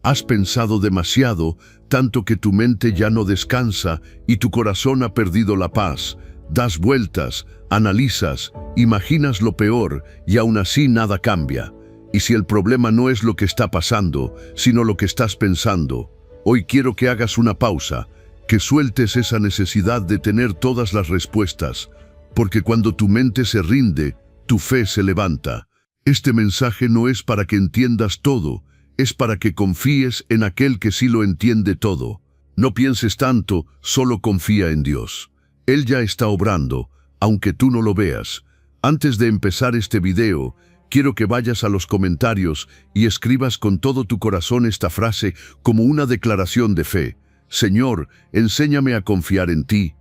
Has pensado demasiado, tanto que tu mente ya no descansa y tu corazón ha perdido la paz. Das vueltas, analizas, imaginas lo peor y aún así nada cambia. Y si el problema no es lo que está pasando, sino lo que estás pensando, hoy quiero que hagas una pausa, que sueltes esa necesidad de tener todas las respuestas, porque cuando tu mente se rinde, tu fe se levanta. Este mensaje no es para que entiendas todo, es para que confíes en aquel que sí lo entiende todo. No pienses tanto, solo confía en Dios. Él ya está obrando, aunque tú no lo veas. Antes de empezar este video, quiero que vayas a los comentarios y escribas con todo tu corazón esta frase como una declaración de fe. Señor, enséñame a confiar en ti.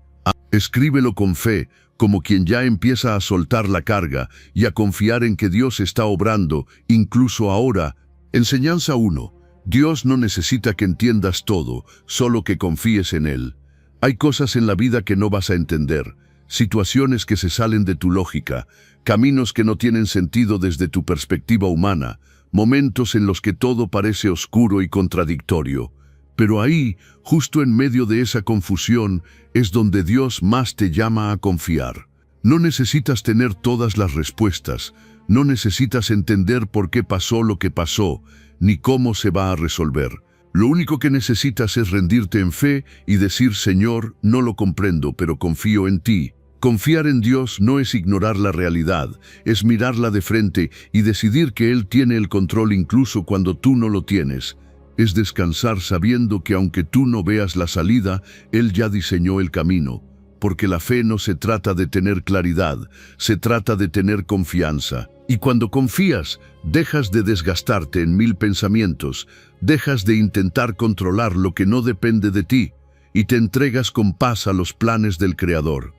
Escríbelo con fe, como quien ya empieza a soltar la carga y a confiar en que Dios está obrando, incluso ahora. Enseñanza 1. Dios no necesita que entiendas todo, solo que confíes en Él. Hay cosas en la vida que no vas a entender, situaciones que se salen de tu lógica, caminos que no tienen sentido desde tu perspectiva humana, momentos en los que todo parece oscuro y contradictorio. Pero ahí, justo en medio de esa confusión, es donde Dios más te llama a confiar. No necesitas tener todas las respuestas, no necesitas entender por qué pasó lo que pasó, ni cómo se va a resolver. Lo único que necesitas es rendirte en fe y decir, Señor, no lo comprendo, pero confío en ti. Confiar en Dios no es ignorar la realidad, es mirarla de frente y decidir que Él tiene el control incluso cuando tú no lo tienes. Es descansar sabiendo que aunque tú no veas la salida, Él ya diseñó el camino. Porque la fe no se trata de tener claridad, se trata de tener confianza. Y cuando confías, dejas de desgastarte en 1000 pensamientos, dejas de intentar controlar lo que no depende de ti, y te entregas con paz a los planes del Creador.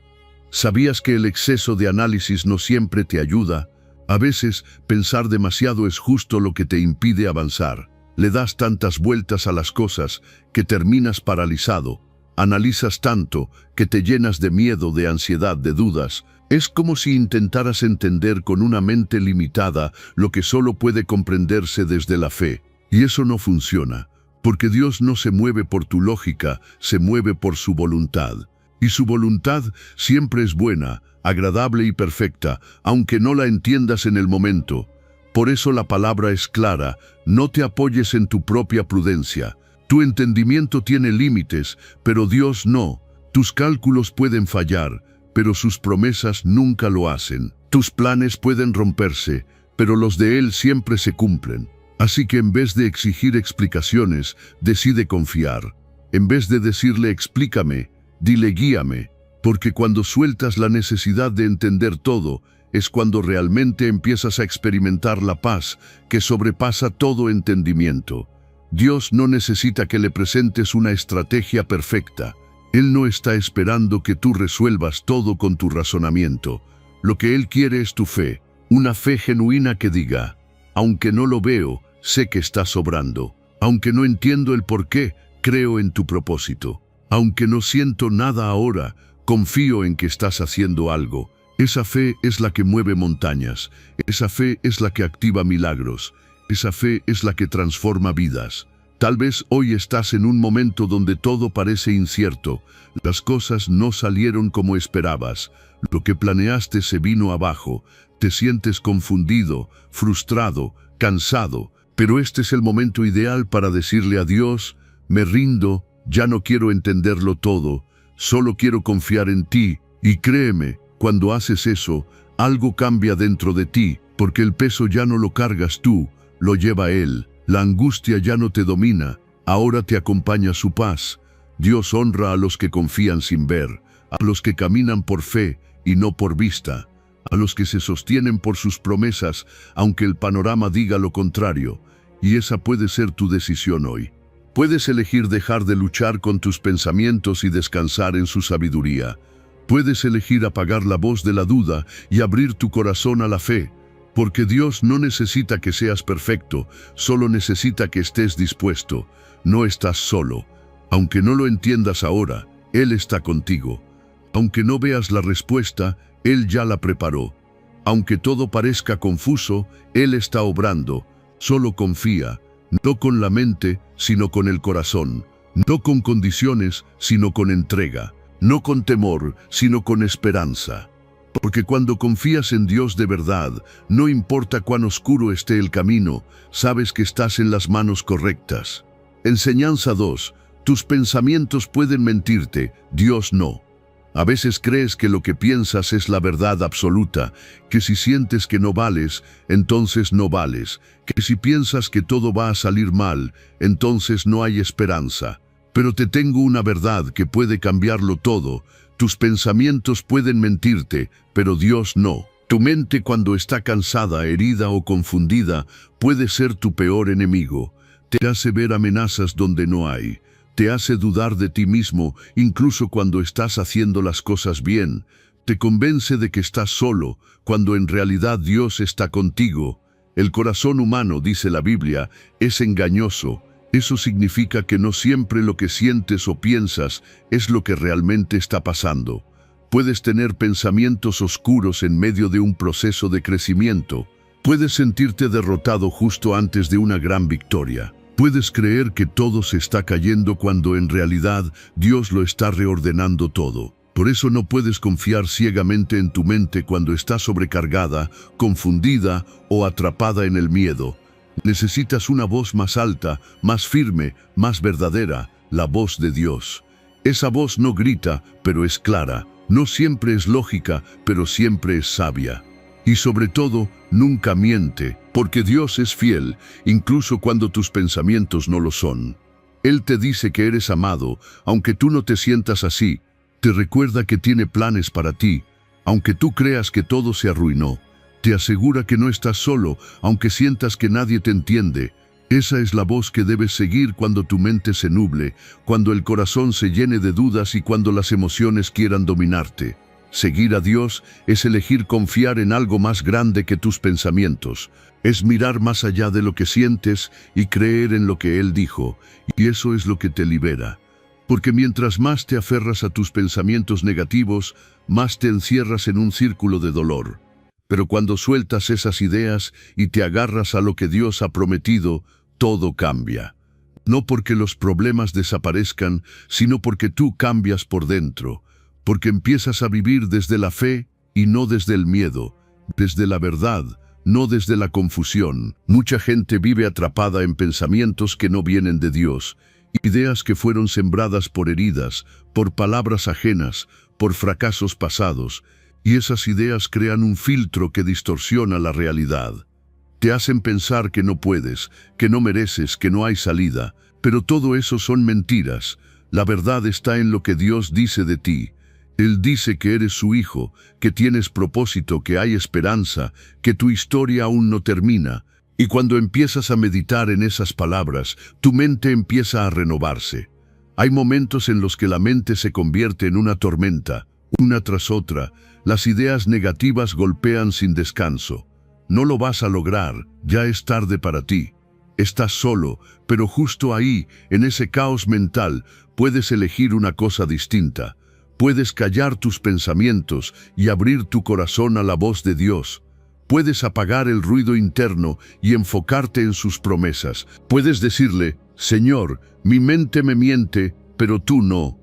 ¿Sabías que el exceso de análisis no siempre te ayuda? A veces, pensar demasiado es justo lo que te impide avanzar. Le das tantas vueltas a las cosas que terminas paralizado. Analizas tanto que te llenas de miedo, de ansiedad, de dudas. Es como si intentaras entender con una mente limitada lo que solo puede comprenderse desde la fe. Y eso no funciona, porque Dios no se mueve por tu lógica, se mueve por su voluntad. Y su voluntad siempre es buena, agradable y perfecta, aunque no la entiendas en el momento. Por eso la palabra es clara, no te apoyes en tu propia prudencia. Tu entendimiento tiene límites, pero Dios no. Tus cálculos pueden fallar, pero sus promesas nunca lo hacen. Tus planes pueden romperse, pero los de Él siempre se cumplen. Así que en vez de exigir explicaciones, decide confiar. En vez de decirle explícame, dile guíame, porque cuando sueltas la necesidad de entender todo, es cuando realmente empiezas a experimentar la paz que sobrepasa todo entendimiento. Dios no necesita que le presentes una estrategia perfecta. Él no está esperando que tú resuelvas todo con tu razonamiento. Lo que Él quiere es tu fe, una fe genuina que diga, aunque no lo veo, sé que estás obrando. Aunque no entiendo el por qué, creo en tu propósito. Aunque no siento nada ahora, confío en que estás haciendo algo. Esa fe es la que mueve montañas. Esa fe es la que activa milagros. Esa fe es la que transforma vidas. Tal vez hoy estás en un momento donde todo parece incierto. Las cosas no salieron como esperabas. Lo que planeaste se vino abajo. Te sientes confundido, frustrado, cansado. Pero este es el momento ideal para decirle a Dios, me rindo, ya no quiero entenderlo todo, solo quiero confiar en ti. Y créeme, cuando haces eso, algo cambia dentro de ti, porque el peso ya no lo cargas tú, lo lleva Él. La angustia ya no te domina, ahora te acompaña su paz. Dios honra a los que confían sin ver, a los que caminan por fe y no por vista, a los que se sostienen por sus promesas, aunque el panorama diga lo contrario. Y esa puede ser tu decisión hoy. Puedes elegir dejar de luchar con tus pensamientos y descansar en su sabiduría. Puedes elegir apagar la voz de la duda y abrir tu corazón a la fe. Porque Dios no necesita que seas perfecto, solo necesita que estés dispuesto. No estás solo. Aunque no lo entiendas ahora, Él está contigo. Aunque no veas la respuesta, Él ya la preparó. Aunque todo parezca confuso, Él está obrando. Solo confía. no con la mente, sino con el corazón, no con condiciones, sino con entrega, no con temor, sino con esperanza. Porque cuando confías en Dios de verdad, no importa cuán oscuro esté el camino, sabes que estás en las manos correctas. Enseñanza 2. Tus pensamientos pueden mentirte, Dios no. A veces crees que lo que piensas es la verdad absoluta, que si sientes que no vales, entonces no vales, que si piensas que todo va a salir mal, entonces no hay esperanza. Pero te tengo una verdad que puede cambiarlo todo. Tus pensamientos pueden mentirte, pero Dios no. Tu mente, cuando está cansada, herida o confundida, puede ser tu peor enemigo. Te hace ver amenazas donde no hay. Te hace dudar de ti mismo, incluso cuando estás haciendo las cosas bien. Te convence de que estás solo, cuando en realidad Dios está contigo. El corazón humano, dice la Biblia, es engañoso. Eso significa que no siempre lo que sientes o piensas es lo que realmente está pasando. Puedes tener pensamientos oscuros en medio de un proceso de crecimiento. Puedes sentirte derrotado justo antes de una gran victoria. Puedes creer que todo se está cayendo cuando en realidad Dios lo está reordenando todo. Por eso no puedes confiar ciegamente en tu mente cuando está sobrecargada, confundida o atrapada en el miedo. Necesitas una voz más alta, más firme, más verdadera, la voz de Dios. Esa voz no grita, pero es clara. No siempre es lógica, pero siempre es sabia. Y sobre todo, nunca miente, porque Dios es fiel, incluso cuando tus pensamientos no lo son. Él te dice que eres amado, aunque tú no te sientas así. Te recuerda que tiene planes para ti, aunque tú creas que todo se arruinó. Te asegura que no estás solo, aunque sientas que nadie te entiende. Esa es la voz que debes seguir cuando tu mente se nuble, cuando el corazón se llene de dudas y cuando las emociones quieran dominarte. Seguir a Dios es elegir confiar en algo más grande que tus pensamientos. Es mirar más allá de lo que sientes y creer en lo que Él dijo, y eso es lo que te libera. Porque mientras más te aferras a tus pensamientos negativos, más te encierras en un círculo de dolor. Pero cuando sueltas esas ideas y te agarras a lo que Dios ha prometido, todo cambia. No porque los problemas desaparezcan, sino porque tú cambias por dentro. Porque empiezas a vivir desde la fe y no desde el miedo, desde la verdad, no desde la confusión. Mucha gente vive atrapada en pensamientos que no vienen de Dios, ideas que fueron sembradas por heridas, por palabras ajenas, por fracasos pasados, y esas ideas crean un filtro que distorsiona la realidad. Te hacen pensar que no puedes, que no mereces, que no hay salida, pero todo eso son mentiras. La verdad está en lo que Dios dice de ti. Él dice que eres su hijo, que tienes propósito, que hay esperanza, que tu historia aún no termina. Y cuando empiezas a meditar en esas palabras, tu mente empieza a renovarse. Hay momentos en los que la mente se convierte en una tormenta, una tras otra. Las ideas negativas golpean sin descanso. No lo vas a lograr, ya es tarde para ti. Estás solo, pero justo ahí, en ese caos mental, puedes elegir una cosa distinta. Puedes callar tus pensamientos y abrir tu corazón a la voz de Dios. Puedes apagar el ruido interno y enfocarte en sus promesas. Puedes decirle, Señor, mi mente me miente, pero tú no.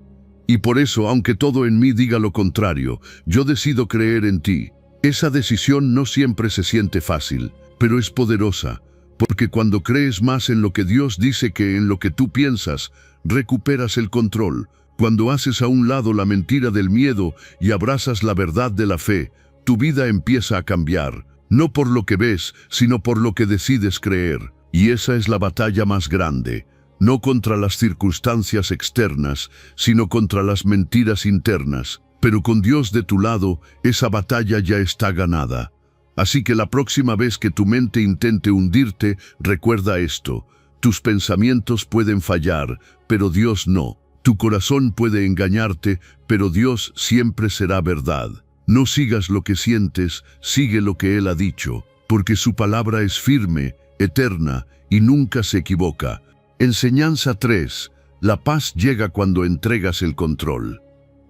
Y por eso, aunque todo en mí diga lo contrario, yo decido creer en ti. Esa decisión no siempre se siente fácil, pero es poderosa, porque cuando crees más en lo que Dios dice que en lo que tú piensas, recuperas el control. Cuando haces a un lado la mentira del miedo y abrazas la verdad de la fe, tu vida empieza a cambiar, no por lo que ves, sino por lo que decides creer. Y esa es la batalla más grande, no contra las circunstancias externas, sino contra las mentiras internas. Pero con Dios de tu lado, esa batalla ya está ganada. Así que la próxima vez que tu mente intente hundirte, recuerda esto. Tus pensamientos pueden fallar, pero Dios no. Tu corazón puede engañarte, pero Dios siempre será verdad. No sigas lo que sientes, sigue lo que Él ha dicho, porque su palabra es firme, eterna y nunca se equivoca. Enseñanza 3. La paz llega cuando entregas el control.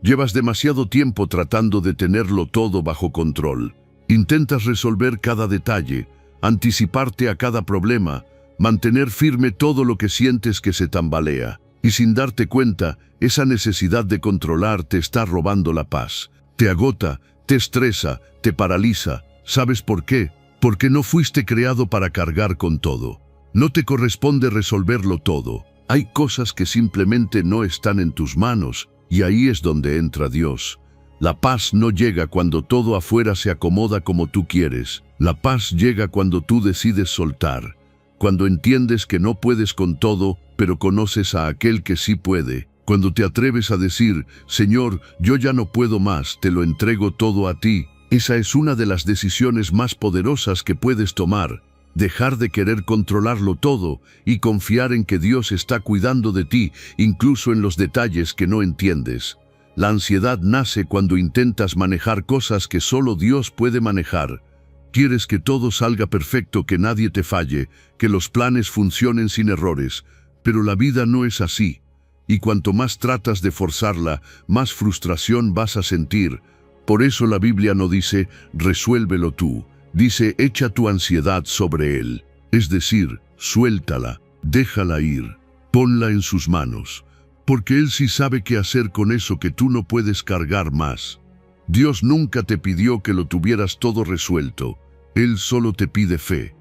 Llevas demasiado tiempo tratando de tenerlo todo bajo control. Intentas resolver cada detalle, anticiparte a cada problema, mantener firme todo lo que sientes que se tambalea. Y sin darte cuenta, esa necesidad de controlar te está robando la paz. Te agota, te estresa, te paraliza. ¿Sabes por qué? Porque no fuiste creado para cargar con todo. No te corresponde resolverlo todo. Hay cosas que simplemente no están en tus manos, y ahí es donde entra Dios. La paz no llega cuando todo afuera se acomoda como tú quieres. La paz llega cuando tú decides soltar. Cuando entiendes que no puedes con todo, pero conoces a aquel que sí puede. Cuando te atreves a decir, Señor, yo ya no puedo más, te lo entrego todo a ti. Esa es una de las decisiones más poderosas que puedes tomar. Dejar de querer controlarlo todo y confiar en que Dios está cuidando de ti, incluso en los detalles que no entiendes. La ansiedad nace cuando intentas manejar cosas que solo Dios puede manejar. Quieres que todo salga perfecto, que nadie te falle, que los planes funcionen sin errores, pero la vida no es así. Y cuanto más tratas de forzarla, más frustración vas a sentir. Por eso la Biblia no dice, resuélvelo tú. Dice, echa tu ansiedad sobre Él. Es decir, suéltala, déjala ir, ponla en sus manos. Porque Él sí sabe qué hacer con eso que tú no puedes cargar más. Dios nunca te pidió que lo tuvieras todo resuelto. Él solo te pide fe.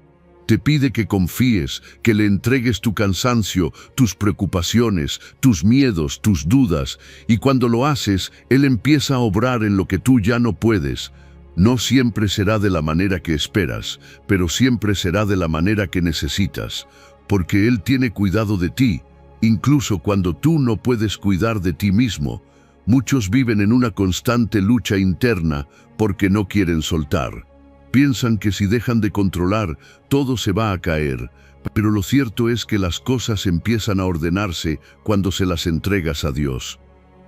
Te pide que confíes, que le entregues tu cansancio, tus preocupaciones, tus miedos, tus dudas. Y cuando lo haces, Él empieza a obrar en lo que tú ya no puedes. No siempre será de la manera que esperas, pero siempre será de la manera que necesitas, porque Él tiene cuidado de ti, incluso cuando tú no puedes cuidar de ti mismo. Muchos viven en una constante lucha interna porque no quieren soltar. Piensan que si dejan de controlar, todo se va a caer, pero lo cierto es que las cosas empiezan a ordenarse cuando se las entregas a Dios.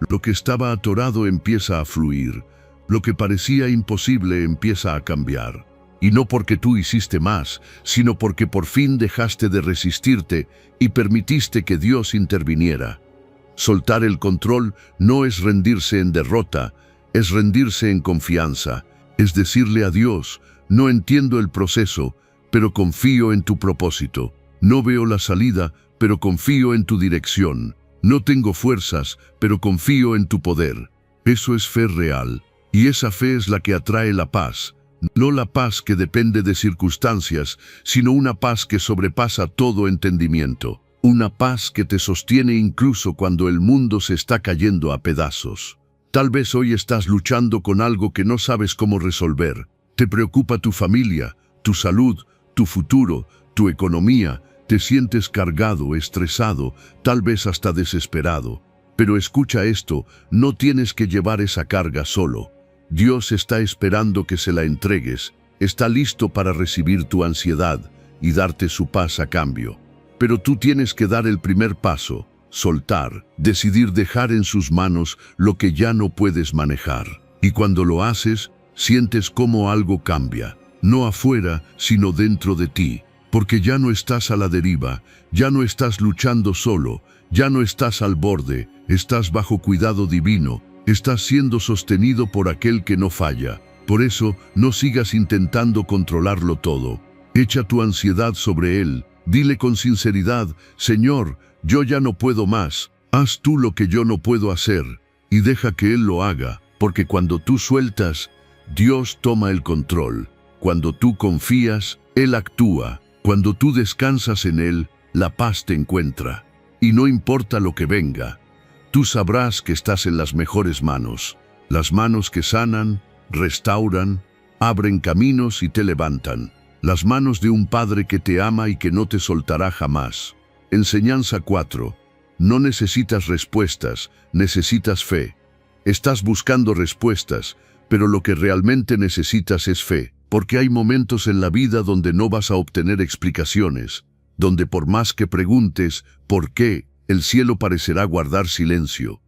Lo que estaba atorado empieza a fluir. Lo que parecía imposible empieza a cambiar. Y no porque tú hiciste más, sino porque por fin dejaste de resistirte y permitiste que Dios interviniera. Soltar el control no es rendirse en derrota, es rendirse en confianza. Es decirle a Dios, no entiendo el proceso, pero confío en tu propósito. No veo la salida, pero confío en tu dirección. No tengo fuerzas, pero confío en tu poder. Eso es fe real. Y esa fe es la que atrae la paz, no la paz que depende de circunstancias, sino una paz que sobrepasa todo entendimiento, una paz que te sostiene incluso cuando el mundo se está cayendo a pedazos. Tal vez hoy estás luchando con algo que no sabes cómo resolver. Te preocupa tu familia, tu salud, tu futuro, tu economía, te sientes cargado, estresado, tal vez hasta desesperado. Pero escucha esto, no tienes que llevar esa carga solo. Dios está esperando que se la entregues, está listo para recibir tu ansiedad y darte su paz a cambio. Pero tú tienes que dar el primer paso, soltar, decidir dejar en sus manos lo que ya no puedes manejar. Y cuando lo haces, sientes cómo algo cambia, no afuera, sino dentro de ti, porque ya no estás a la deriva, ya no estás luchando solo, ya no estás al borde, estás bajo cuidado divino. Estás siendo sostenido por aquel que no falla. Por eso, no sigas intentando controlarlo todo. Echa tu ansiedad sobre Él. Dile con sinceridad, Señor, yo ya no puedo más. Haz tú lo que yo no puedo hacer. Y deja que Él lo haga. Porque cuando tú sueltas, Dios toma el control. Cuando tú confías, Él actúa. Cuando tú descansas en Él, la paz te encuentra. Y no importa lo que venga. Tú sabrás que estás en las mejores manos, las manos que sanan, restauran, abren caminos y te levantan, las manos de un Padre que te ama y que no te soltará jamás. Enseñanza 4. No necesitas respuestas, necesitas fe. Estás buscando respuestas, pero lo que realmente necesitas es fe, porque hay momentos en la vida donde no vas a obtener explicaciones, donde por más que preguntes, ¿por qué?, el cielo parecerá guardar silencio.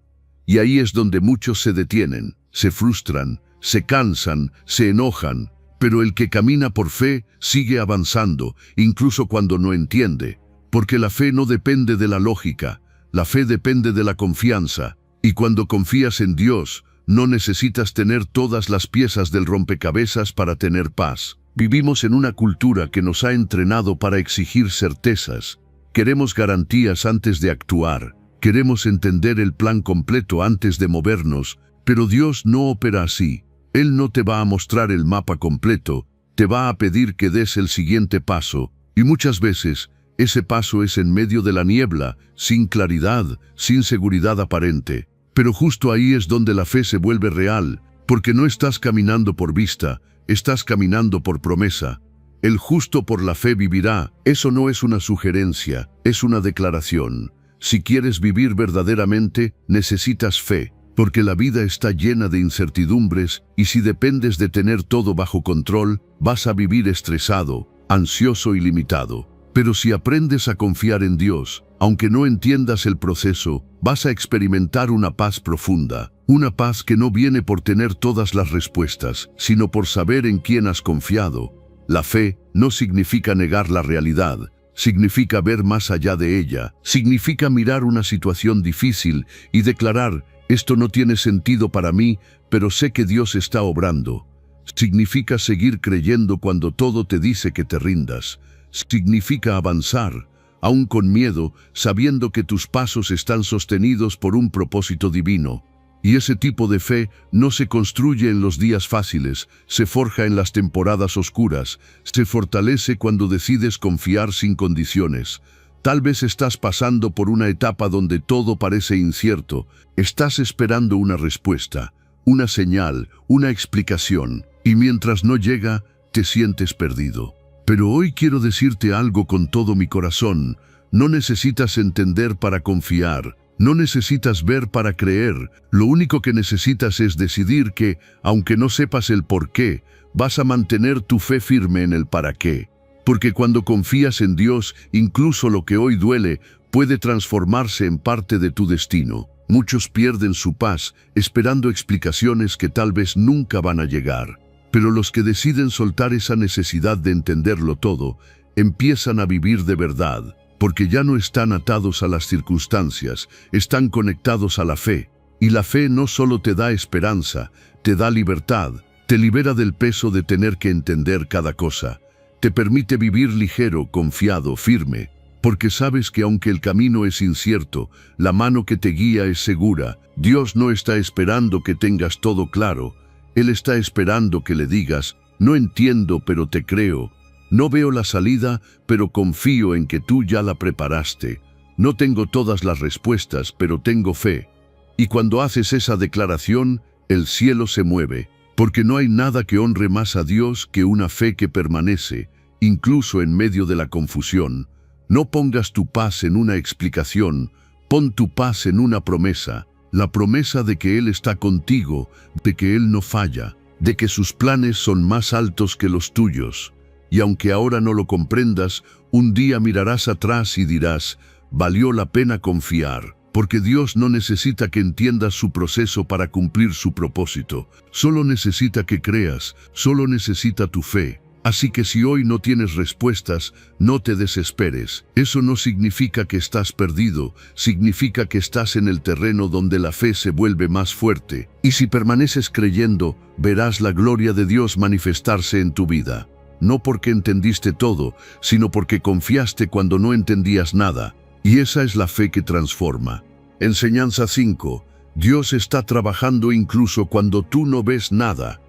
Y ahí es donde muchos se detienen, se frustran, se cansan, se enojan, pero el que camina por fe sigue avanzando, incluso cuando no entiende, porque la fe no depende de la lógica, la fe depende de la confianza, y cuando confías en Dios, no necesitas tener todas las piezas del rompecabezas para tener paz. Vivimos en una cultura que nos ha entrenado para exigir certezas. Queremos garantías antes de actuar. Queremos entender el plan completo antes de movernos, pero Dios no opera así. Él no te va a mostrar el mapa completo, te va a pedir que des el siguiente paso, y muchas veces ese paso es en medio de la niebla, sin claridad, sin seguridad aparente. Pero justo ahí es donde la fe se vuelve real, porque no estás caminando por vista, estás caminando por promesa. El justo por la fe vivirá. Eso no es una sugerencia, es una declaración. Si quieres vivir verdaderamente, necesitas fe, porque la vida está llena de incertidumbres y si dependes de tener todo bajo control, vas a vivir estresado, ansioso y limitado. Pero si aprendes a confiar en Dios, aunque no entiendas el proceso, vas a experimentar una paz profunda. Una paz que no viene por tener todas las respuestas, sino por saber en quién has confiado. La fe no significa negar la realidad, significa ver más allá de ella, significa mirar una situación difícil y declarar, esto no tiene sentido para mí, pero sé que Dios está obrando. Significa seguir creyendo cuando todo te dice que te rindas. Significa avanzar, aún con miedo, sabiendo que tus pasos están sostenidos por un propósito divino. Y ese tipo de fe no se construye en los días fáciles, se forja en las temporadas oscuras, se fortalece cuando decides confiar sin condiciones. Tal vez estás pasando por una etapa donde todo parece incierto, estás esperando una respuesta, una señal, una explicación, y mientras no llega, te sientes perdido. Pero hoy quiero decirte algo con todo mi corazón. No necesitas entender para confiar. No necesitas ver para creer. Lo único que necesitas es decidir que, aunque no sepas el por qué, vas a mantener tu fe firme en el para qué. Porque cuando confías en Dios, incluso lo que hoy duele, puede transformarse en parte de tu destino. Muchos pierden su paz, esperando explicaciones que tal vez nunca van a llegar. Pero los que deciden soltar esa necesidad de entenderlo todo, empiezan a vivir de verdad, porque ya no están atados a las circunstancias, están conectados a la fe. Y la fe no solo te da esperanza, te da libertad, te libera del peso de tener que entender cada cosa. Te permite vivir ligero, confiado, firme, porque sabes que aunque el camino es incierto, la mano que te guía es segura. Dios no está esperando que tengas todo claro. Él está esperando que le digas, no entiendo, pero te creo. No veo la salida, pero confío en que tú ya la preparaste. No tengo todas las respuestas, pero tengo fe. Y cuando haces esa declaración, el cielo se mueve, porque no hay nada que honre más a Dios que una fe que permanece, incluso en medio de la confusión. No pongas tu paz en una explicación, pon tu paz en una promesa. La promesa de que Él está contigo, de que Él no falla, de que sus planes son más altos que los tuyos. Y aunque ahora no lo comprendas, un día mirarás atrás y dirás, valió la pena confiar, porque Dios no necesita que entiendas su proceso para cumplir su propósito. Solo necesita que creas, solo necesita tu fe. Así que si hoy no tienes respuestas, no te desesperes. Eso no significa que estás perdido, significa que estás en el terreno donde la fe se vuelve más fuerte. Y si permaneces creyendo, verás la gloria de Dios manifestarse en tu vida. No porque entendiste todo, sino porque confiaste cuando no entendías nada. Y esa es la fe que transforma. Enseñanza 5. Dios está trabajando incluso cuando tú no ves nada.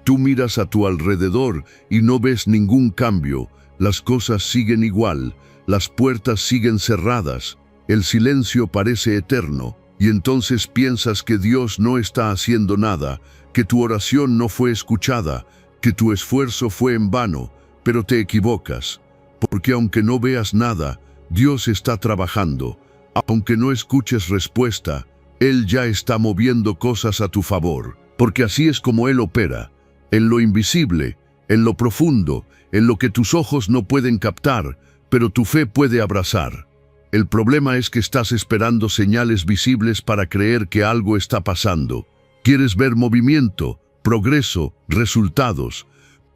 Tú miras a tu alrededor y no ves ningún cambio. Las cosas siguen igual, las puertas siguen cerradas, el silencio parece eterno, y entonces piensas que Dios no está haciendo nada, que tu oración no fue escuchada, que tu esfuerzo fue en vano, pero te equivocas, porque aunque no veas nada, Dios está trabajando. Aunque no escuches respuesta, Él ya está moviendo cosas a tu favor, porque así es como Él opera. En lo invisible, en lo profundo, en lo que tus ojos no pueden captar, pero tu fe puede abrazar. El problema es que estás esperando señales visibles para creer que algo está pasando. Quieres ver movimiento, progreso, resultados,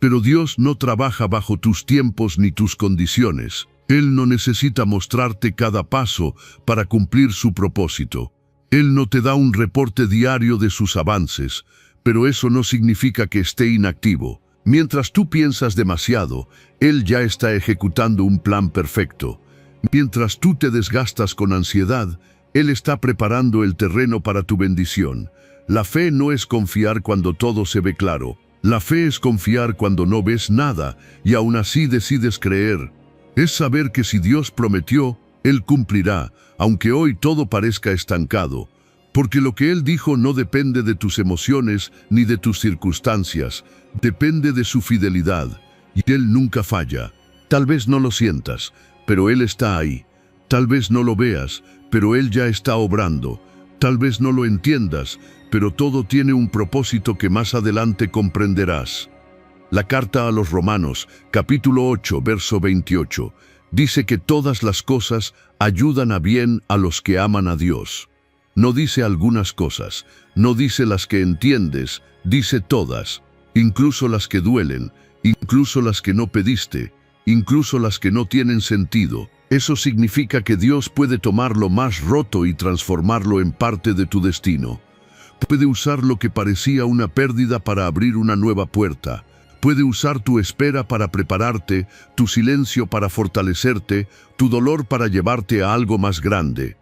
pero Dios no trabaja bajo tus tiempos ni tus condiciones. Él no necesita mostrarte cada paso para cumplir su propósito. Él no te da un reporte diario de sus avances, pero eso no significa que esté inactivo. Mientras tú piensas demasiado, Él ya está ejecutando un plan perfecto. Mientras tú te desgastas con ansiedad, Él está preparando el terreno para tu bendición. La fe no es confiar cuando todo se ve claro. La fe es confiar cuando no ves nada y aún así decides creer. Es saber que si Dios prometió, Él cumplirá, aunque hoy todo parezca estancado. Porque lo que Él dijo no depende de tus emociones ni de tus circunstancias, depende de su fidelidad. Y Él nunca falla. Tal vez no lo sientas, pero Él está ahí. Tal vez no lo veas, pero Él ya está obrando. Tal vez no lo entiendas, pero todo tiene un propósito que más adelante comprenderás. La carta a los Romanos, capítulo 8, verso 28, dice que todas las cosas ayudan a bien a los que aman a Dios. No dice algunas cosas, no dice las que entiendes, dice todas, incluso las que duelen, incluso las que no pediste, incluso las que no tienen sentido. Eso significa que Dios puede tomar lo más roto y transformarlo en parte de tu destino. Puede usar lo que parecía una pérdida para abrir una nueva puerta. Puede usar tu espera para prepararte, tu silencio para fortalecerte, tu dolor para llevarte a algo más grande.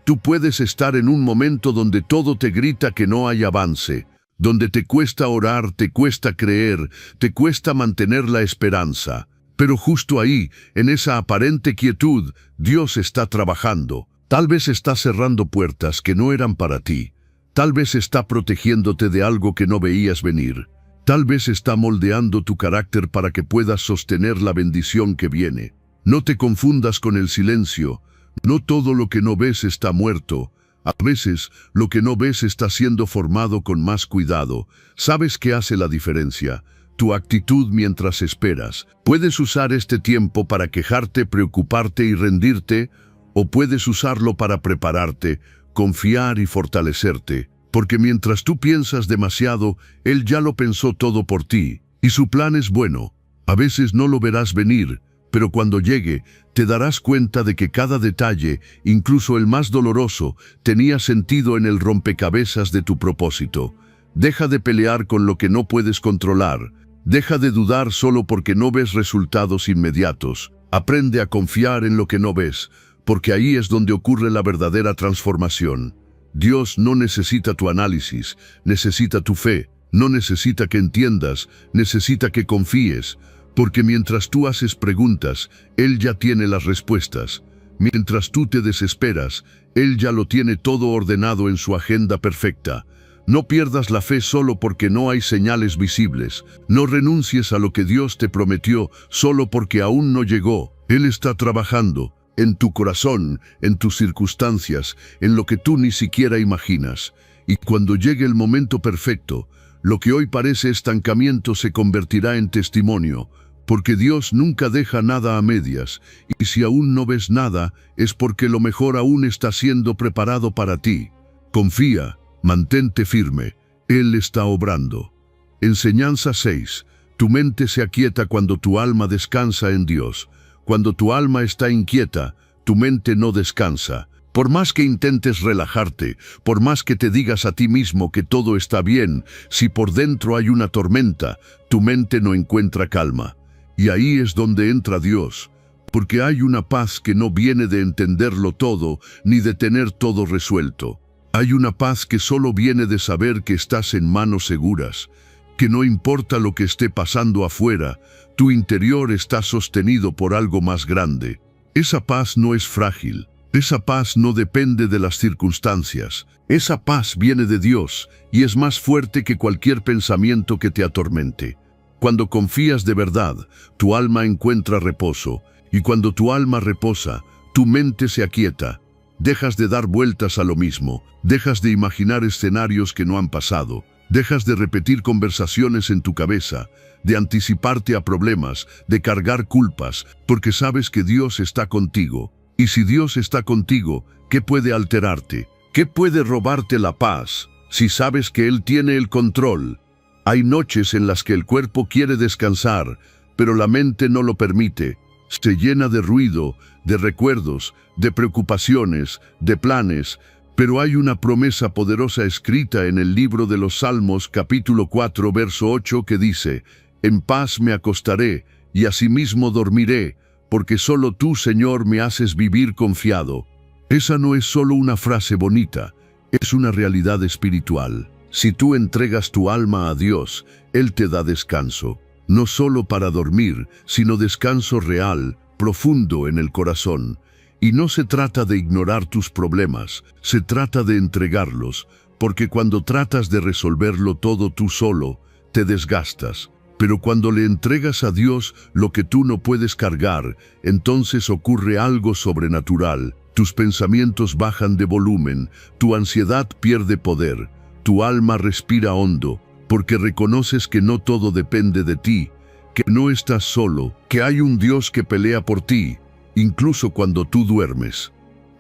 Tú puedes estar en un momento donde todo te grita que no hay avance, donde te cuesta orar, te cuesta creer, te cuesta mantener la esperanza. Pero justo ahí, en esa aparente quietud, Dios está trabajando. Tal vez está cerrando puertas que no eran para ti. Tal vez está protegiéndote de algo que no veías venir. Tal vez está moldeando tu carácter para que puedas sostener la bendición que viene. No te confundas con el silencio. No todo lo que no ves está muerto. A veces, lo que no ves está siendo formado con más cuidado. ¿Sabes qué hace la diferencia? Tu actitud mientras esperas. Puedes usar este tiempo para quejarte, preocuparte y rendirte, o puedes usarlo para prepararte, confiar y fortalecerte. Porque mientras tú piensas demasiado, Él ya lo pensó todo por ti, y su plan es bueno. A veces no lo verás venir, pero cuando llegue, te darás cuenta de que cada detalle, incluso el más doloroso, tenía sentido en el rompecabezas de tu propósito. Deja de pelear con lo que no puedes controlar. Deja de dudar solo porque no ves resultados inmediatos. Aprende a confiar en lo que no ves, porque ahí es donde ocurre la verdadera transformación. Dios no necesita tu análisis, necesita tu fe. No necesita que entiendas, necesita que confíes. Porque mientras tú haces preguntas, Él ya tiene las respuestas. Mientras tú te desesperas, Él ya lo tiene todo ordenado en su agenda perfecta. No pierdas la fe solo porque no hay señales visibles. No renuncies a lo que Dios te prometió solo porque aún no llegó. Él está trabajando en tu corazón, en tus circunstancias, en lo que tú ni siquiera imaginas. Y cuando llegue el momento perfecto, lo que hoy parece estancamiento se convertirá en testimonio, porque Dios nunca deja nada a medias, y si aún no ves nada, es porque lo mejor aún está siendo preparado para ti. Confía, mantente firme, Él está obrando. Enseñanza 6. Tu mente se aquieta cuando tu alma descansa en Dios. Cuando tu alma está inquieta, tu mente no descansa. Por más que intentes relajarte, por más que te digas a ti mismo que todo está bien, si por dentro hay una tormenta, tu mente no encuentra calma. Y ahí es donde entra Dios, porque hay una paz que no viene de entenderlo todo, ni de tener todo resuelto. Hay una paz que solo viene de saber que estás en manos seguras, que no importa lo que esté pasando afuera, tu interior está sostenido por algo más grande. Esa paz no es frágil. Esa paz no depende de las circunstancias. Esa paz viene de Dios y es más fuerte que cualquier pensamiento que te atormente. Cuando confías de verdad, tu alma encuentra reposo, y cuando tu alma reposa, tu mente se aquieta. Dejas de dar vueltas a lo mismo, dejas de imaginar escenarios que no han pasado, dejas de repetir conversaciones en tu cabeza, de anticiparte a problemas, de cargar culpas, porque sabes que Dios está contigo. Y si Dios está contigo, ¿qué puede alterarte? ¿Qué puede robarte la paz si sabes que Él tiene el control? Hay noches en las que el cuerpo quiere descansar, pero la mente no lo permite. Se llena de ruido, de recuerdos, de preocupaciones, de planes, pero hay una promesa poderosa escrita en el libro de los Salmos, capítulo 4, verso 8, que dice: En paz me acostaré y asimismo dormiré, porque solo tú, Señor, me haces vivir confiado. Esa no es solo una frase bonita, es una realidad espiritual. Si tú entregas tu alma a Dios, Él te da descanso, no solo para dormir, sino descanso real, profundo en el corazón. Y no se trata de ignorar tus problemas, se trata de entregarlos, porque cuando tratas de resolverlo todo tú solo, te desgastas. Pero cuando le entregas a Dios lo que tú no puedes cargar, entonces ocurre algo sobrenatural. Tus pensamientos bajan de volumen, tu ansiedad pierde poder, tu alma respira hondo, porque reconoces que no todo depende de ti, que no estás solo, que hay un Dios que pelea por ti, incluso cuando tú duermes.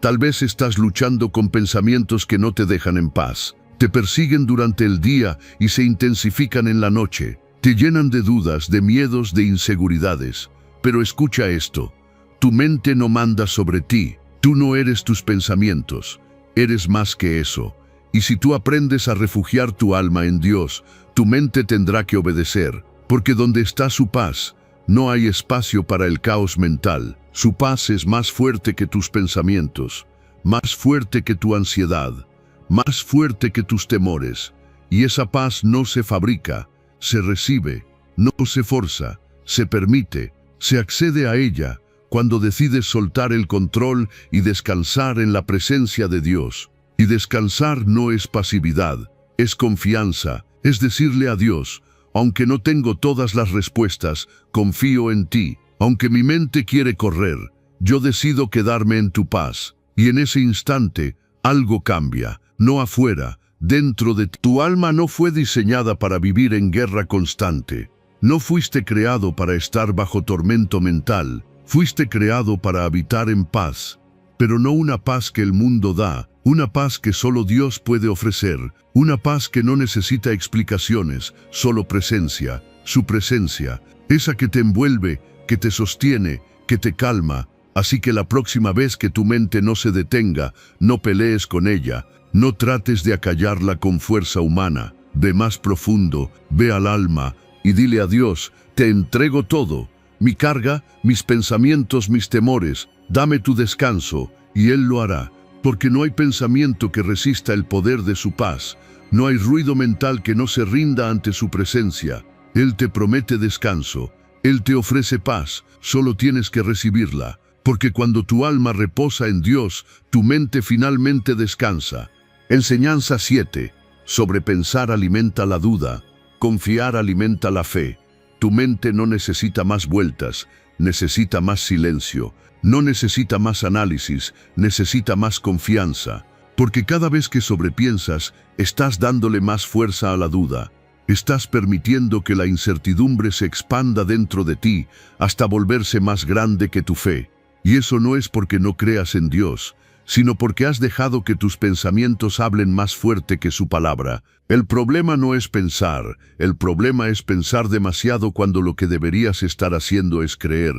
Tal vez estás luchando con pensamientos que no te dejan en paz, te persiguen durante el día y se intensifican en la noche. Te llenan de dudas, de miedos, de inseguridades. Pero escucha esto, tu mente no manda sobre ti, tú no eres tus pensamientos, eres más que eso. Y si tú aprendes a refugiar tu alma en Dios, tu mente tendrá que obedecer, porque donde está su paz, no hay espacio para el caos mental. Su paz es más fuerte que tus pensamientos, más fuerte que tu ansiedad, más fuerte que tus temores. Y esa paz no se fabrica, se recibe, no se forza, se permite, se accede a ella cuando decides soltar el control y descansar en la presencia de Dios. Y descansar no es pasividad, es confianza, es decirle a Dios, aunque no tengo todas las respuestas, confío en ti. Aunque mi mente quiere correr, yo decido quedarme en tu paz. Y en ese instante, algo cambia, no afuera, dentro de ti. Tu alma no fue diseñada para vivir en guerra constante. No fuiste creado para estar bajo tormento mental. Fuiste creado para habitar en paz. Pero no una paz que el mundo da, una paz que solo Dios puede ofrecer. Una paz que no necesita explicaciones, solo presencia. Su presencia, esa que te envuelve, que te sostiene, que te calma. Así que la próxima vez que tu mente no se detenga, no pelees con ella. No trates de acallarla con fuerza humana. Ve más profundo, ve al alma y dile a Dios, te entrego todo, mi carga, mis pensamientos, mis temores, dame tu descanso, y Él lo hará, porque no hay pensamiento que resista el poder de su paz, no hay ruido mental que no se rinda ante su presencia. Él te promete descanso, Él te ofrece paz, solo tienes que recibirla, porque cuando tu alma reposa en Dios, tu mente finalmente descansa. Enseñanza 7. Sobrepensar alimenta la duda, confiar alimenta la fe. Tu mente no necesita más vueltas, necesita más silencio. No necesita más análisis, necesita más confianza. Porque cada vez que sobrepiensas, estás dándole más fuerza a la duda. Estás permitiendo que la incertidumbre se expanda dentro de ti hasta volverse más grande que tu fe. Y eso no es porque no creas en Dios, sino porque has dejado que tus pensamientos hablen más fuerte que su palabra. El problema no es pensar, el problema es pensar demasiado cuando lo que deberías estar haciendo es creer.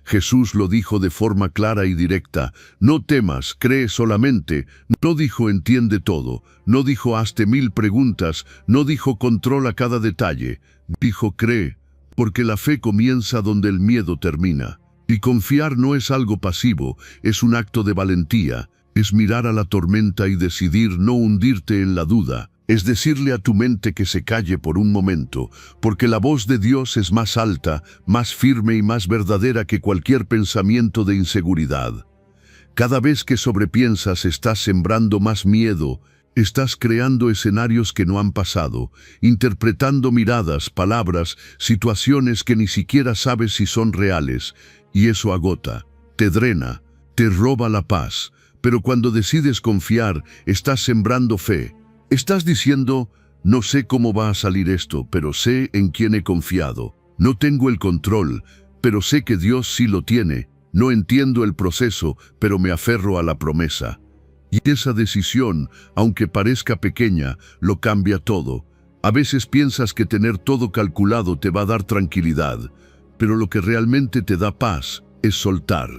Jesús lo dijo de forma clara y directa, no temas, cree solamente. No dijo entiende todo, no dijo hazte 1000 preguntas, no dijo controla cada detalle. Dijo cree, porque la fe comienza donde el miedo termina. Y confiar no es algo pasivo, es un acto de valentía. Es mirar a la tormenta y decidir no hundirte en la duda. Es decirle a tu mente que se calle por un momento, porque la voz de Dios es más alta, más firme y más verdadera que cualquier pensamiento de inseguridad. Cada vez que sobrepiensas estás sembrando más miedo, estás creando escenarios que no han pasado, interpretando miradas, palabras, situaciones que ni siquiera sabes si son reales, y eso agota, te drena, te roba la paz. Pero cuando decides confiar, estás sembrando fe. Estás diciendo, no sé cómo va a salir esto, pero sé en quién he confiado. No tengo el control, pero sé que Dios sí lo tiene. No entiendo el proceso, pero me aferro a la promesa. Y esa decisión, aunque parezca pequeña, lo cambia todo. A veces piensas que tener todo calculado te va a dar tranquilidad, pero lo que realmente te da paz es soltar.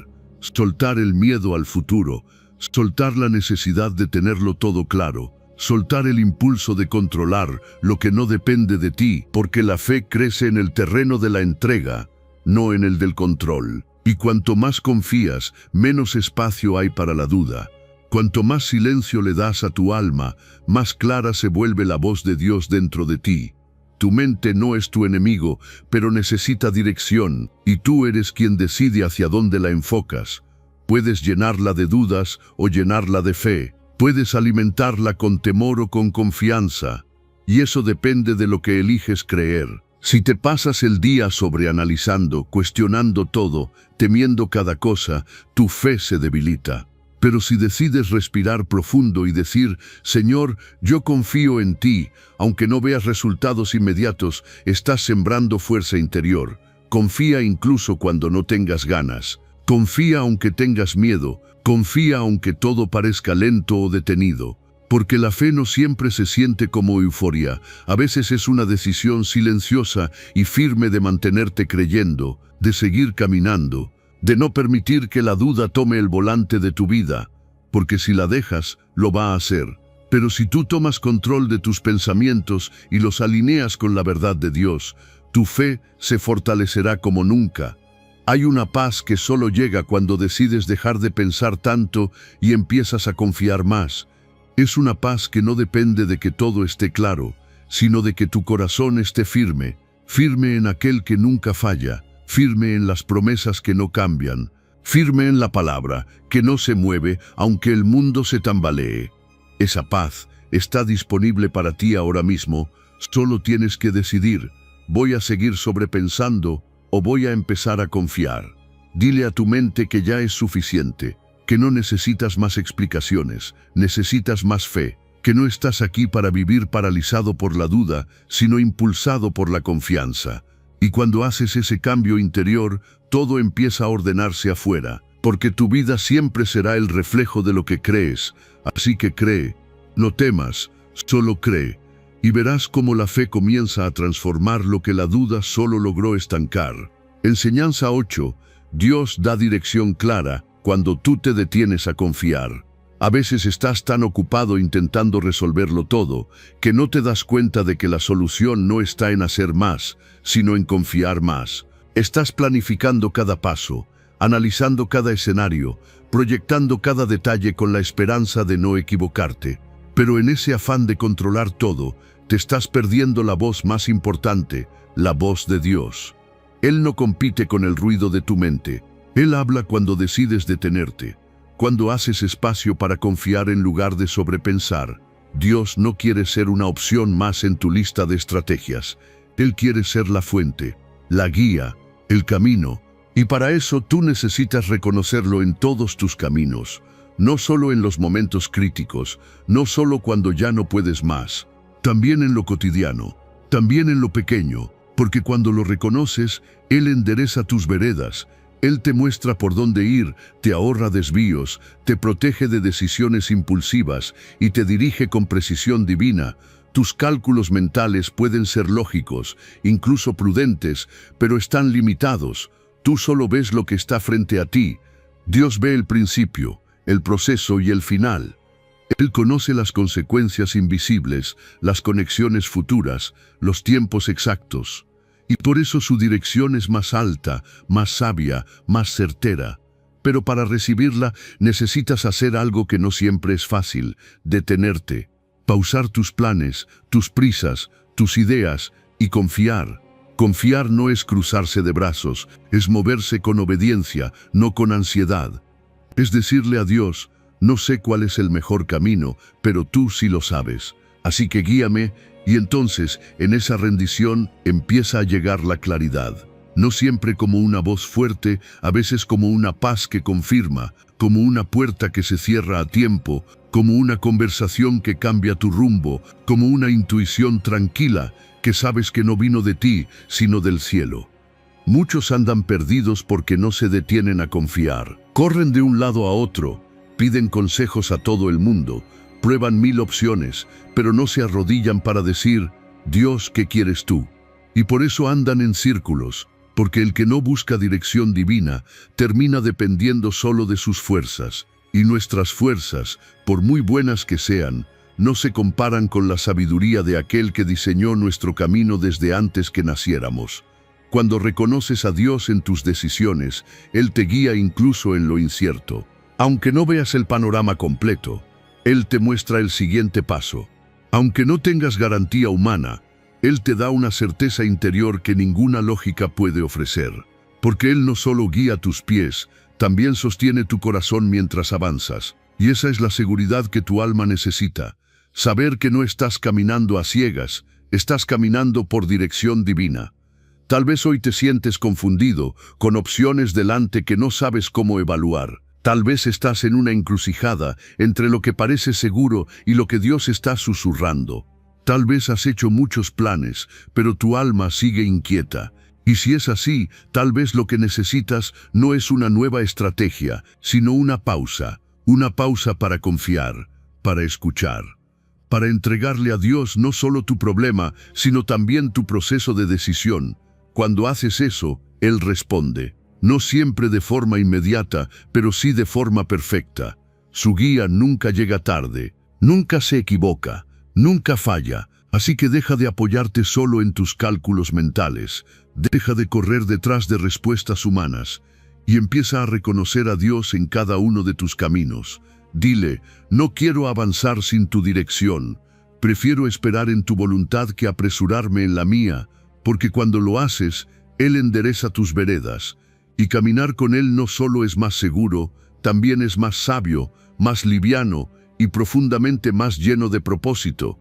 Soltar el miedo al futuro. Soltar la necesidad de tenerlo todo claro, soltar el impulso de controlar lo que no depende de ti, porque la fe crece en el terreno de la entrega, no en el del control. Y cuanto más confías, menos espacio hay para la duda. Cuanto más silencio le das a tu alma, más clara se vuelve la voz de Dios dentro de ti. Tu mente no es tu enemigo, pero necesita dirección, y tú eres quien decide hacia dónde la enfocas. Puedes llenarla de dudas o llenarla de fe. Puedes alimentarla con temor o con confianza, y eso depende de lo que eliges creer. Si te pasas el día sobreanalizando, cuestionando todo, temiendo cada cosa, tu fe se debilita. Pero si decides respirar profundo y decir, Señor, yo confío en ti, aunque no veas resultados inmediatos, estás sembrando fuerza interior. Confía incluso cuando no tengas ganas. Confía aunque tengas miedo. Confía aunque todo parezca lento o detenido. Porque la fe no siempre se siente como euforia. A veces es una decisión silenciosa y firme de mantenerte creyendo, de seguir caminando, de no permitir que la duda tome el volante de tu vida, porque si la dejas, lo va a hacer. Pero si tú tomas control de tus pensamientos y los alineas con la verdad de Dios, tu fe se fortalecerá como nunca. Hay una paz que solo llega cuando decides dejar de pensar tanto y empiezas a confiar más. Es una paz que no depende de que todo esté claro, sino de que tu corazón esté firme, firme en aquel que nunca falla, firme en las promesas que no cambian, firme en la palabra, que no se mueve aunque el mundo se tambalee. Esa paz está disponible para ti ahora mismo, solo tienes que decidir, ¿voy a seguir sobrepensando o voy a empezar a confiar? Dile a tu mente que ya es suficiente, que no necesitas más explicaciones, necesitas más fe, que no estás aquí para vivir paralizado por la duda, sino impulsado por la confianza. Y cuando haces ese cambio interior, todo empieza a ordenarse afuera, porque tu vida siempre será el reflejo de lo que crees. Así que cree, no temas, solo cree, y verás cómo la fe comienza a transformar lo que la duda solo logró estancar. Enseñanza 8. Dios da dirección clara cuando tú te detienes a confiar. A veces estás tan ocupado intentando resolverlo todo, que no te das cuenta de que la solución no está en hacer más, sino en confiar más. Estás planificando cada paso, analizando cada escenario, proyectando cada detalle con la esperanza de no equivocarte. Pero en ese afán de controlar todo, te estás perdiendo la voz más importante, la voz de Dios. Él no compite con el ruido de tu mente. Él habla cuando decides detenerte, cuando haces espacio para confiar en lugar de sobrepensar. Dios no quiere ser una opción más en tu lista de estrategias. Él quiere ser la fuente, la guía, el camino. Y para eso tú necesitas reconocerlo en todos tus caminos, no solo en los momentos críticos, no solo cuando ya no puedes más, también en lo cotidiano, también en lo pequeño, porque cuando lo reconoces, Él endereza tus veredas. Él te muestra por dónde ir, te ahorra desvíos, te protege de decisiones impulsivas y te dirige con precisión divina. Tus cálculos mentales pueden ser lógicos, incluso prudentes, pero están limitados. Tú solo ves lo que está frente a ti. Dios ve el principio, el proceso y el final. Él conoce las consecuencias invisibles, las conexiones futuras, los tiempos exactos. Y por eso su dirección es más alta, más sabia, más certera. Pero para recibirla necesitas hacer algo que no siempre es fácil: detenerte, pausar tus planes, tus prisas, tus ideas y confiar. Confiar no es cruzarse de brazos, es moverse con obediencia, no con ansiedad. Es decirle a Dios, no sé cuál es el mejor camino, pero tú sí lo sabes. Así que guíame. Y entonces, en esa rendición, empieza a llegar la claridad. No siempre como una voz fuerte, a veces como una paz que confirma, como una puerta que se cierra a tiempo, como una conversación que cambia tu rumbo, como una intuición tranquila, que sabes que no vino de ti, sino del cielo. Muchos andan perdidos porque no se detienen a confiar. Corren de un lado a otro, piden consejos a todo el mundo, prueban 1000 opciones, pero no se arrodillan para decir, Dios, ¿qué quieres tú? Y por eso andan en círculos, porque el que no busca dirección divina termina dependiendo solo de sus fuerzas. Y nuestras fuerzas, por muy buenas que sean, no se comparan con la sabiduría de aquel que diseñó nuestro camino desde antes que naciéramos. Cuando reconoces a Dios en tus decisiones, Él te guía incluso en lo incierto. Aunque no veas el panorama completo, Él te muestra el siguiente paso. Aunque no tengas garantía humana, Él te da una certeza interior que ninguna lógica puede ofrecer. Porque Él no solo guía tus pies, también sostiene tu corazón mientras avanzas. Y esa es la seguridad que tu alma necesita. Saber que no estás caminando a ciegas, estás caminando por dirección divina. Tal vez hoy te sientes confundido, con opciones delante que no sabes cómo evaluar. Tal vez estás en una encrucijada entre lo que parece seguro y lo que Dios está susurrando. Tal vez has hecho muchos planes, pero tu alma sigue inquieta. Y si es así, tal vez lo que necesitas no es una nueva estrategia, sino una pausa para confiar, para escuchar, para entregarle a Dios no solo tu problema, sino también tu proceso de decisión. Cuando haces eso, Él responde, no siempre de forma inmediata, pero sí de forma perfecta. Su guía nunca llega tarde, nunca se equivoca, nunca falla, así que deja de apoyarte solo en tus cálculos mentales, deja de correr detrás de respuestas humanas y empieza a reconocer a Dios en cada uno de tus caminos. Dile, no quiero avanzar sin tu dirección, prefiero esperar en tu voluntad que apresurarme en la mía, porque cuando lo haces, Él endereza tus veredas, y caminar con Él no solo es más seguro, también es más sabio, más liviano y profundamente más lleno de propósito.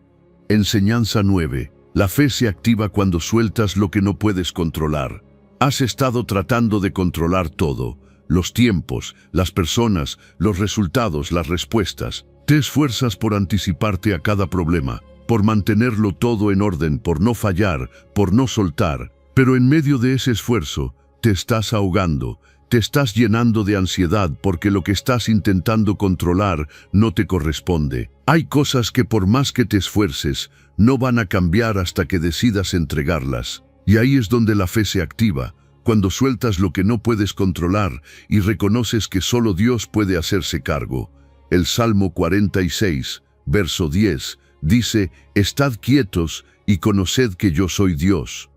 Enseñanza 9. La fe se activa cuando sueltas lo que no puedes controlar. Has estado tratando de controlar todo, los tiempos, las personas, los resultados, las respuestas. Te esfuerzas por anticiparte a cada problema, por mantenerlo todo en orden, por no fallar, por no soltar. Pero en medio de ese esfuerzo, te estás ahogando, te estás llenando de ansiedad porque lo que estás intentando controlar no te corresponde. Hay cosas que por más que te esfuerces, no van a cambiar hasta que decidas entregarlas. Y ahí es donde la fe se activa, cuando sueltas lo que no puedes controlar y reconoces que solo Dios puede hacerse cargo. El Salmo 46, verso 10, dice, «Estad quietos y conoced que yo soy Dios».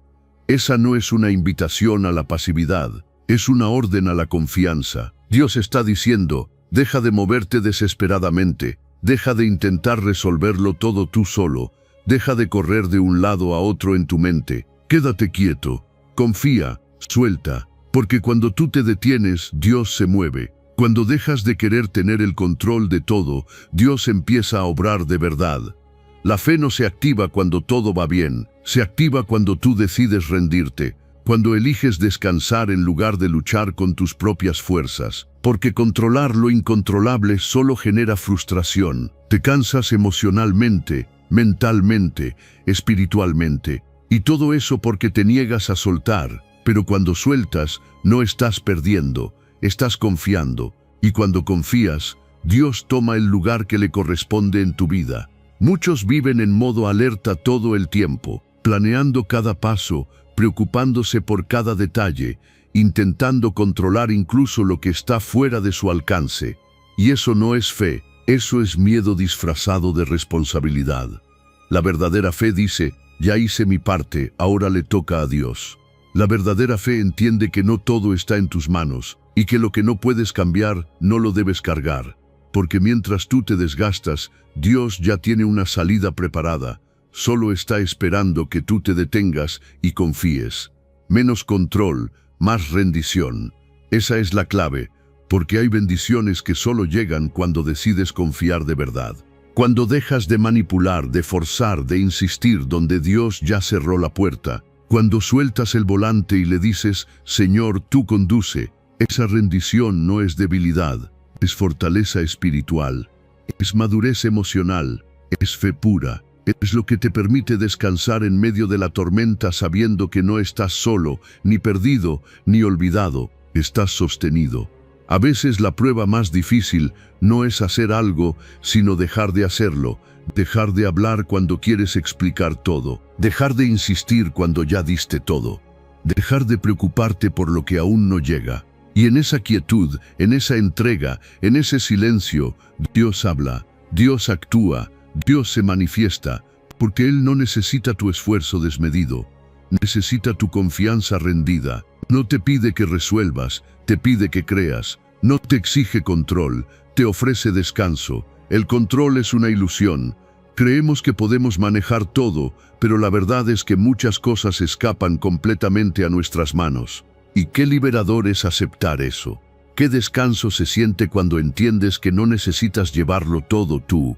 Esa no es una invitación a la pasividad, es una orden a la confianza. Dios está diciendo, deja de moverte desesperadamente, deja de intentar resolverlo todo tú solo, deja de correr de un lado a otro en tu mente, quédate quieto, confía, suelta, porque cuando tú te detienes, Dios se mueve. Cuando dejas de querer tener el control de todo, Dios empieza a obrar de verdad. La fe no se activa cuando todo va bien, se activa cuando tú decides rendirte, cuando eliges descansar en lugar de luchar con tus propias fuerzas, porque controlar lo incontrolable solo genera frustración. Te cansas emocionalmente, mentalmente, espiritualmente, y todo eso porque te niegas a soltar, pero cuando sueltas, no estás perdiendo, estás confiando, y cuando confías, Dios toma el lugar que le corresponde en tu vida. Muchos viven en modo alerta todo el tiempo, planeando cada paso, preocupándose por cada detalle, intentando controlar incluso lo que está fuera de su alcance. Y eso no es fe, eso es miedo disfrazado de responsabilidad. La verdadera fe dice, ya hice mi parte, ahora le toca a Dios. La verdadera fe entiende que no todo está en tus manos, y que lo que no puedes cambiar, no lo debes cargar. Porque mientras tú te desgastas, Dios ya tiene una salida preparada. Solo está esperando que tú te detengas y confíes. Menos control, más rendición. Esa es la clave, porque hay bendiciones que solo llegan cuando decides confiar de verdad. Cuando dejas de manipular, de forzar, de insistir donde Dios ya cerró la puerta. Cuando sueltas el volante y le dices, Señor, tú conduce. Esa rendición no es debilidad, es fortaleza espiritual, es madurez emocional, es fe pura. Es lo que te permite descansar en medio de la tormenta sabiendo que no estás solo, ni perdido, ni olvidado, estás sostenido. A veces la prueba más difícil no es hacer algo, sino dejar de hacerlo, dejar de hablar cuando quieres explicar todo, dejar de insistir cuando ya diste todo, dejar de preocuparte por lo que aún no llega. Y en esa quietud, en esa entrega, en ese silencio, Dios habla, Dios actúa, Dios se manifiesta porque Él no necesita tu esfuerzo desmedido, necesita tu confianza rendida. No te pide que resuelvas, te pide que creas. No te exige control, te ofrece descanso. El control es una ilusión. Creemos que podemos manejar todo, pero la verdad es que muchas cosas escapan completamente a nuestras manos. Y qué liberador es aceptar eso. Qué descanso se siente cuando entiendes que no necesitas llevarlo todo tú,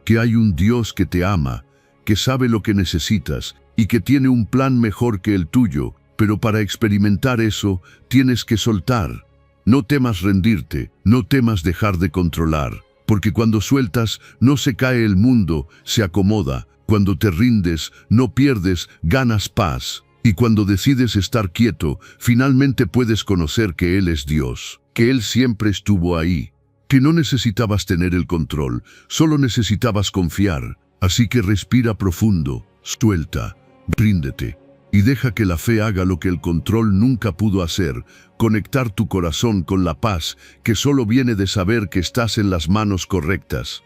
que hay un Dios que te ama, que sabe lo que necesitas y que tiene un plan mejor que el tuyo, pero para experimentar eso tienes que soltar. No temas rendirte, no temas dejar de controlar, porque cuando sueltas no se cae el mundo, se acomoda. Cuando te rindes, no pierdes, ganas paz. Y cuando decides estar quieto, finalmente puedes conocer que Él es Dios, que Él siempre estuvo ahí, que no necesitabas tener el control, solo necesitabas confiar. Así que respira profundo, suelta, ríndete y deja que la fe haga lo que el control nunca pudo hacer, conectar tu corazón con la paz que solo viene de saber que estás en las manos correctas.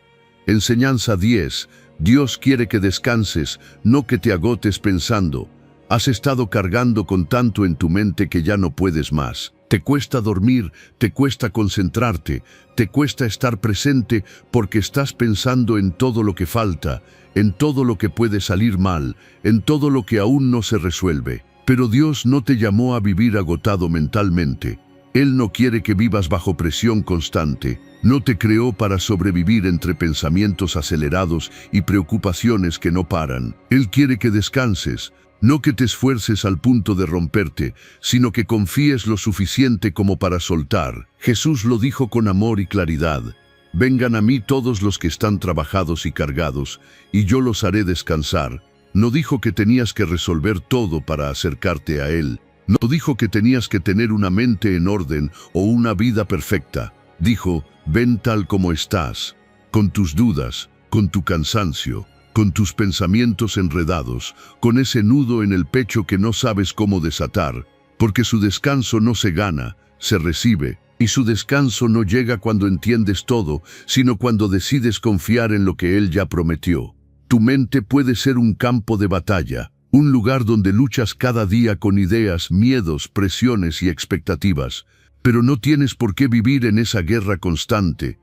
Enseñanza 10. Dios quiere que descanses, no que te agotes pensando. Has estado cargando con tanto en tu mente que ya no puedes más. Te cuesta dormir, te cuesta concentrarte, te cuesta estar presente porque estás pensando en todo lo que falta, en todo lo que puede salir mal, en todo lo que aún no se resuelve. Pero Dios no te llamó a vivir agotado mentalmente. Él no quiere que vivas bajo presión constante. No te creó para sobrevivir entre pensamientos acelerados y preocupaciones que no paran. Él quiere que descanses. No que te esfuerces al punto de romperte, sino que confíes lo suficiente como para soltar. Jesús lo dijo con amor y claridad. Vengan a mí todos los que están trabajados y cargados, y yo los haré descansar. No dijo que tenías que resolver todo para acercarte a Él. No dijo que tenías que tener una mente en orden o una vida perfecta. Dijo, ven tal como estás, con tus dudas, con tu cansancio, con tus pensamientos enredados, con ese nudo en el pecho que no sabes cómo desatar, porque su descanso no se gana, se recibe, y su descanso no llega cuando entiendes todo, sino cuando decides confiar en lo que Él ya prometió. Tu mente puede ser un campo de batalla, un lugar donde luchas cada día con ideas, miedos, presiones y expectativas, pero no tienes por qué vivir en esa guerra constante,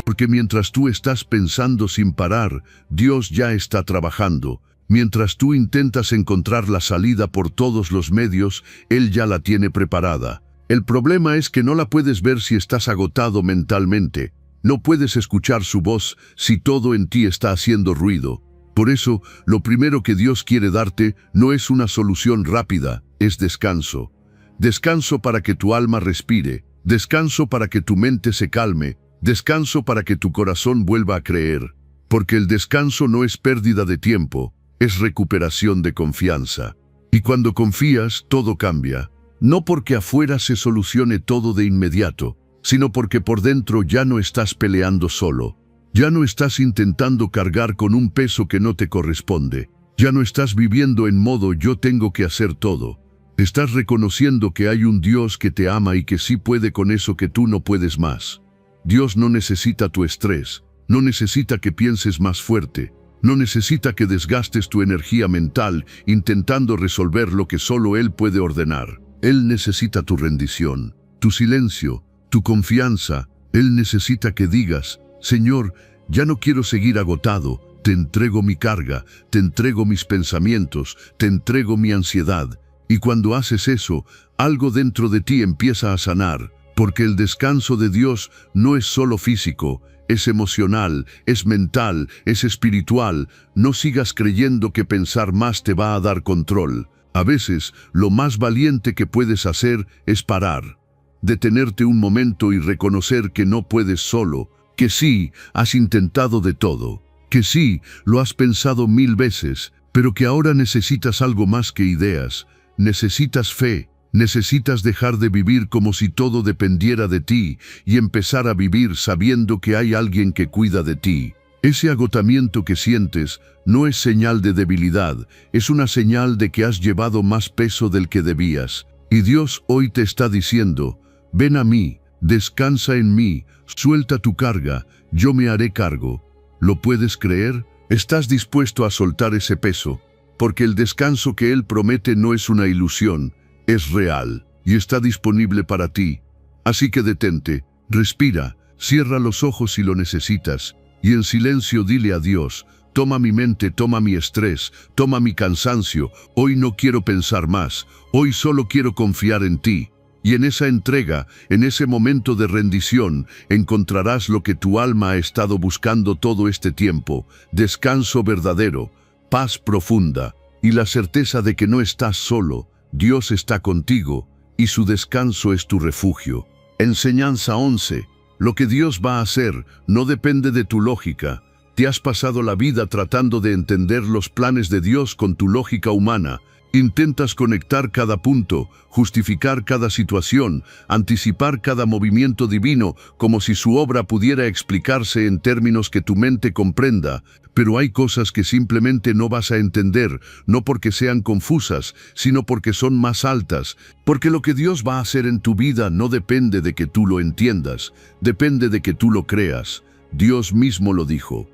porque mientras tú estás pensando sin parar, Dios ya está trabajando. Mientras tú intentas encontrar la salida por todos los medios, Él ya la tiene preparada. El problema es que no la puedes ver si estás agotado mentalmente. No puedes escuchar su voz si todo en ti está haciendo ruido. Por eso, lo primero que Dios quiere darte no es una solución rápida, es descanso. Descanso para que tu alma respire, descanso para que tu mente se calme, descanso para que tu corazón vuelva a creer, porque el descanso no es pérdida de tiempo, es recuperación de confianza. Y cuando confías, todo cambia, no porque afuera se solucione todo de inmediato, sino porque por dentro ya no estás peleando solo, ya no estás intentando cargar con un peso que no te corresponde, ya no estás viviendo en modo yo tengo que hacer todo. Estás reconociendo que hay un Dios que te ama y que sí puede con eso que tú no puedes más. Dios no necesita tu estrés, no necesita que pienses más fuerte, no necesita que desgastes tu energía mental intentando resolver lo que solo Él puede ordenar. Él necesita tu rendición, tu silencio, tu confianza. Él necesita que digas, Señor, ya no quiero seguir agotado, te entrego mi carga, te entrego mis pensamientos, te entrego mi ansiedad. Y cuando haces eso, algo dentro de ti empieza a sanar. Porque el descanso de Dios no es solo físico, es emocional, es mental, es espiritual. No sigas creyendo que pensar más te va a dar control. A veces, lo más valiente que puedes hacer es parar. Detenerte un momento y reconocer que no puedes solo, que sí, has intentado de todo, que sí, lo has pensado 1000 veces, pero que ahora necesitas algo más que ideas, necesitas fe. Necesitas dejar de vivir como si todo dependiera de ti y empezar a vivir sabiendo que hay alguien que cuida de ti. Ese agotamiento que sientes no es señal de debilidad, es una señal de que has llevado más peso del que debías. Y Dios hoy te está diciendo, ven a mí, descansa en mí, suelta tu carga, yo me haré cargo. ¿Lo puedes creer? Estás dispuesto a soltar ese peso, porque el descanso que Él promete no es una ilusión, es real y está disponible para ti. Así que detente, respira, cierra los ojos si lo necesitas y en silencio dile a Dios: toma mi mente, toma mi estrés, toma mi cansancio, hoy no quiero pensar más, hoy solo quiero confiar en ti. Y en esa entrega, en ese momento de rendición, encontrarás lo que tu alma ha estado buscando todo este tiempo: descanso verdadero, paz profunda y la certeza de que no estás solo. Dios está contigo y su descanso es tu refugio. Enseñanza 11. Lo que Dios va a hacer no depende de tu lógica. Te has pasado la vida tratando de entender los planes de Dios con tu lógica humana. Intentas conectar cada punto, justificar cada situación, anticipar cada movimiento divino, como si su obra pudiera explicarse en términos que tu mente comprenda. Pero hay cosas que simplemente no vas a entender, no porque sean confusas, sino porque son más altas. Porque lo que Dios va a hacer en tu vida no depende de que tú lo entiendas, depende de que tú lo creas. Dios mismo lo dijo: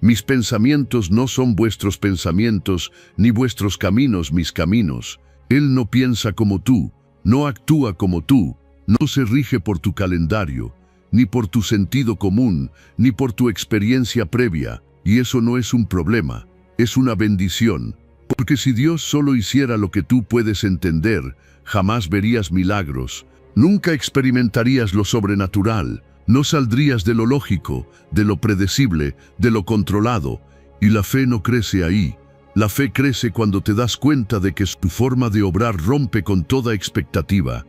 mis pensamientos no son vuestros pensamientos, ni vuestros caminos mis caminos. Él no piensa como tú, no actúa como tú, no se rige por tu calendario, ni por tu sentido común, ni por tu experiencia previa. Y eso no es un problema, es una bendición. Porque si Dios solo hiciera lo que tú puedes entender, jamás verías milagros, nunca experimentarías lo sobrenatural. No saldrías de lo lógico, de lo predecible, de lo controlado. Y la fe no crece ahí. La fe crece cuando te das cuenta de que su forma de obrar rompe con toda expectativa.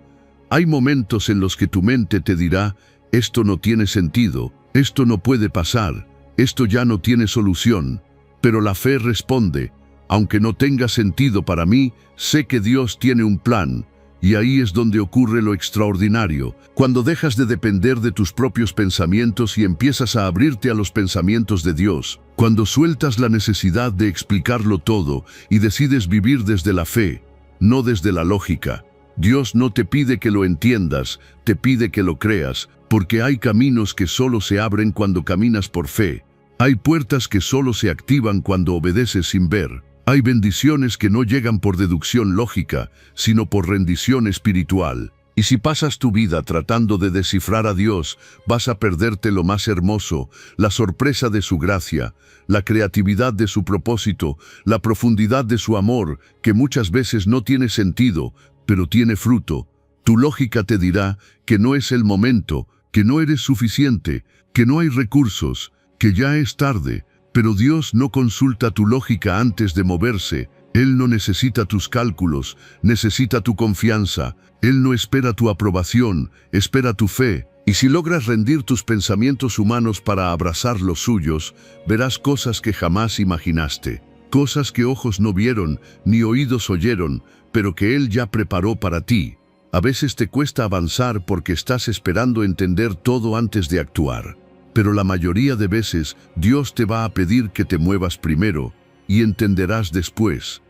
Hay momentos en los que tu mente te dirá: esto no tiene sentido, esto no puede pasar, esto ya no tiene solución. Pero la fe responde: aunque no tenga sentido para mí, sé que Dios tiene un plan. Y ahí es donde ocurre lo extraordinario, cuando dejas de depender de tus propios pensamientos y empiezas a abrirte a los pensamientos de Dios, cuando sueltas la necesidad de explicarlo todo y decides vivir desde la fe, no desde la lógica. Dios no te pide que lo entiendas, te pide que lo creas, porque hay caminos que solo se abren cuando caminas por fe. Hay puertas que solo se activan cuando obedeces sin ver. Hay bendiciones que no llegan por deducción lógica, sino por rendición espiritual. Y si pasas tu vida tratando de descifrar a Dios, vas a perderte lo más hermoso, la sorpresa de su gracia, la creatividad de su propósito, la profundidad de su amor, que muchas veces no tiene sentido, pero tiene fruto. Tu lógica te dirá que no es el momento, que no eres suficiente, que no hay recursos, que ya es tarde. Pero Dios no consulta tu lógica antes de moverse. Él no necesita tus cálculos, necesita tu confianza. Él no espera tu aprobación, espera tu fe. Y si logras rendir tus pensamientos humanos para abrazar los suyos, verás cosas que jamás imaginaste. Cosas que ojos no vieron, ni oídos oyeron, pero que Él ya preparó para ti. A veces te cuesta avanzar porque estás esperando entender todo antes de actuar. Pero la mayoría de veces Dios te va a pedir que te muevas primero y entenderás después.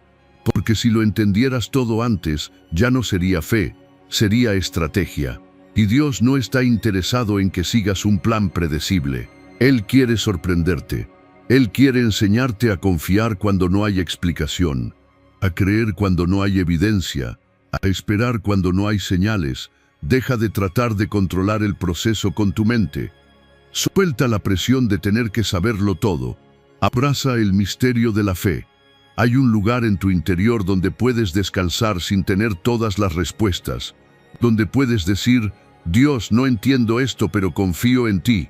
Porque si lo entendieras todo antes, ya no sería fe, sería estrategia. Y Dios no está interesado en que sigas un plan predecible. Él quiere sorprenderte. Él quiere enseñarte a confiar cuando no hay explicación, a creer cuando no hay evidencia, a esperar cuando no hay señales. Deja de tratar de controlar el proceso con tu mente. Suelta la presión de tener que saberlo todo. Abraza el misterio de la fe. Hay un lugar en tu interior donde puedes descansar sin tener todas las respuestas. Donde puedes decir: Dios, no entiendo esto, pero confío en ti.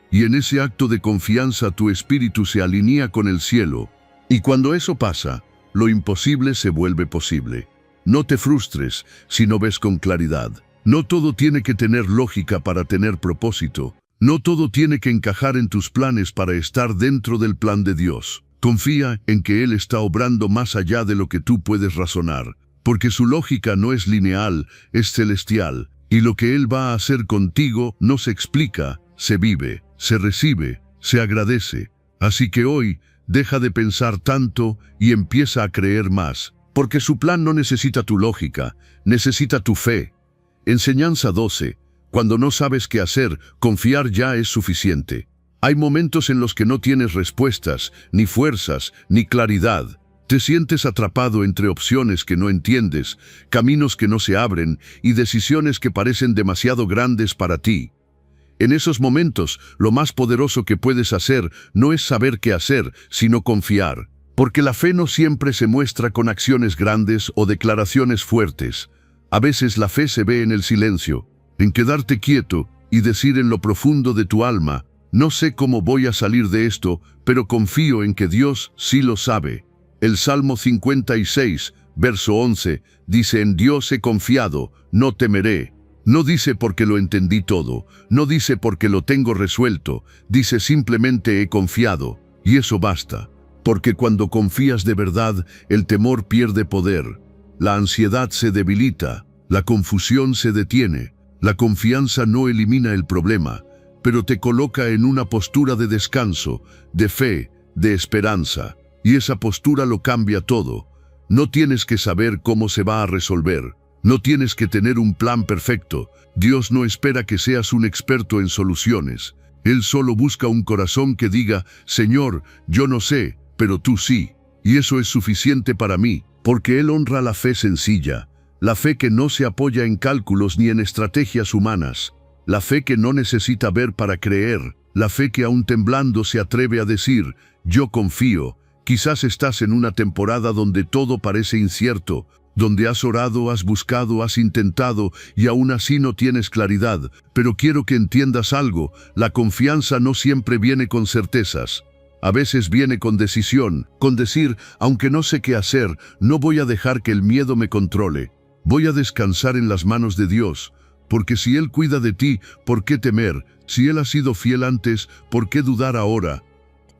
Y en ese acto de confianza tu espíritu se alinea con el cielo. Y cuando eso pasa, lo imposible se vuelve posible. No te frustres si no ves con claridad. No todo tiene que tener lógica para tener propósito. No todo tiene que encajar en tus planes para estar dentro del plan de Dios. Confía en que Él está obrando más allá de lo que tú puedes razonar, porque su lógica no es lineal, es celestial, y lo que Él va a hacer contigo no se explica, se vive, se recibe, se agradece. Así que hoy, deja de pensar tanto y empieza a creer más, porque su plan no necesita tu lógica, necesita tu fe. Enseñanza 12. Cuando no sabes qué hacer, confiar ya es suficiente. Hay momentos en los que no tienes respuestas, ni fuerzas, ni claridad. Te sientes atrapado entre opciones que no entiendes, caminos que no se abren y decisiones que parecen demasiado grandes para ti. En esos momentos, lo más poderoso que puedes hacer no es saber qué hacer, sino confiar. Porque la fe no siempre se muestra con acciones grandes o declaraciones fuertes. A veces la fe se ve en el silencio, en quedarte quieto y decir en lo profundo de tu alma: no sé cómo voy a salir de esto, pero confío en que Dios sí lo sabe. El Salmo 56, verso 11, dice: en Dios he confiado, no temeré. No dice porque lo entendí todo, no dice porque lo tengo resuelto, dice simplemente he confiado, y eso basta. Porque cuando confías de verdad, el temor pierde poder, la ansiedad se debilita, la confusión se detiene. La confianza no elimina el problema, pero te coloca en una postura de descanso, de fe, de esperanza. Y esa postura lo cambia todo. No tienes que saber cómo se va a resolver. No tienes que tener un plan perfecto. Dios no espera que seas un experto en soluciones. Él solo busca un corazón que diga: Señor, yo no sé, pero tú sí. Y eso es suficiente para mí, porque Él honra la fe sencilla, la fe que no se apoya en cálculos ni en estrategias humanas, la fe que no necesita ver para creer, la fe que aún temblando se atreve a decir: yo confío. Quizás estás en una temporada donde todo parece incierto, donde has orado, has buscado, has intentado y aún así no tienes claridad, pero quiero que entiendas algo: la confianza no siempre viene con certezas. A veces viene con decisión, con decir: aunque no sé qué hacer, no voy a dejar que el miedo me controle. Voy a descansar en las manos de Dios, porque si Él cuida de ti, ¿por qué temer? Si Él ha sido fiel antes, ¿por qué dudar ahora?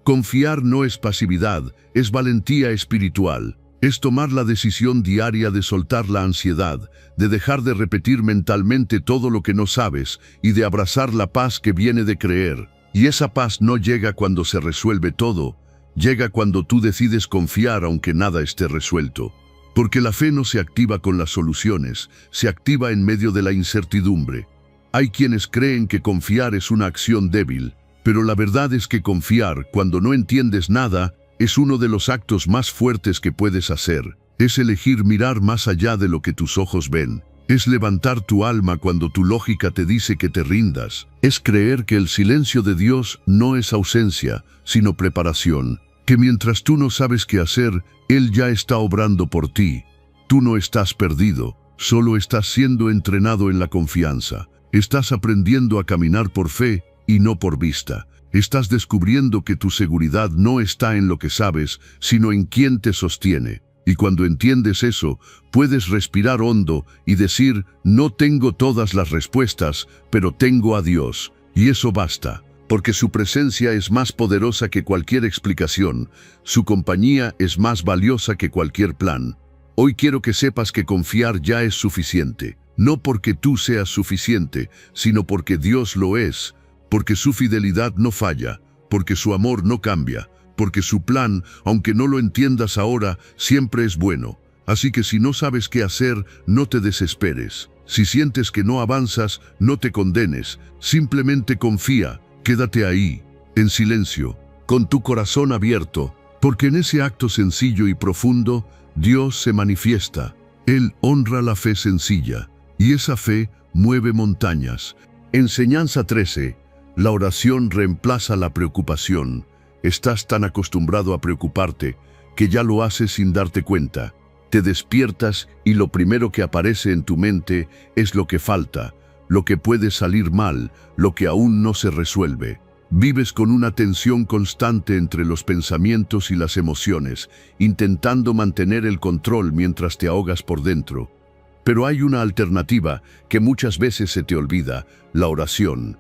Confiar no es pasividad, es valentía espiritual. Es tomar la decisión diaria de soltar la ansiedad, de dejar de repetir mentalmente todo lo que no sabes y de abrazar la paz que viene de creer. Y esa paz no llega cuando se resuelve todo, llega cuando tú decides confiar aunque nada esté resuelto. Porque la fe no se activa con las soluciones, se activa en medio de la incertidumbre. Hay quienes creen que confiar es una acción débil, pero la verdad es que confiar, cuando no entiendes nada, es uno de los actos más fuertes que puedes hacer. Es elegir mirar más allá de lo que tus ojos ven. Es levantar tu alma cuando tu lógica te dice que te rindas. Es creer que el silencio de Dios no es ausencia, sino preparación. Que mientras tú no sabes qué hacer, Él ya está obrando por ti. Tú no estás perdido, solo estás siendo entrenado en la confianza. Estás aprendiendo a caminar por fe y no por vista. Estás descubriendo que tu seguridad no está en lo que sabes, sino en quién te sostiene. Y cuando entiendes eso, puedes respirar hondo y decir: no tengo todas las respuestas, pero tengo a Dios. Y eso basta, porque su presencia es más poderosa que cualquier explicación. Su compañía es más valiosa que cualquier plan. Hoy quiero que sepas que confiar ya es suficiente. No porque tú seas suficiente, sino porque Dios lo es. Porque su fidelidad no falla, porque su amor no cambia, porque su plan, aunque no lo entiendas ahora, siempre es bueno. Así que si no sabes qué hacer, no te desesperes. Si sientes que no avanzas, no te condenes. Simplemente confía, quédate ahí, en silencio, con tu corazón abierto, porque en ese acto sencillo y profundo, Dios se manifiesta. Él honra la fe sencilla, y esa fe mueve montañas. Enseñanza 13. La oración reemplaza la preocupación. Estás tan acostumbrado a preocuparte que ya lo haces sin darte cuenta. Te despiertas y lo primero que aparece en tu mente es lo que falta, lo que puede salir mal, lo que aún no se resuelve. Vives con una tensión constante entre los pensamientos y las emociones, intentando mantener el control mientras te ahogas por dentro. Pero hay una alternativa que muchas veces se te olvida: la oración.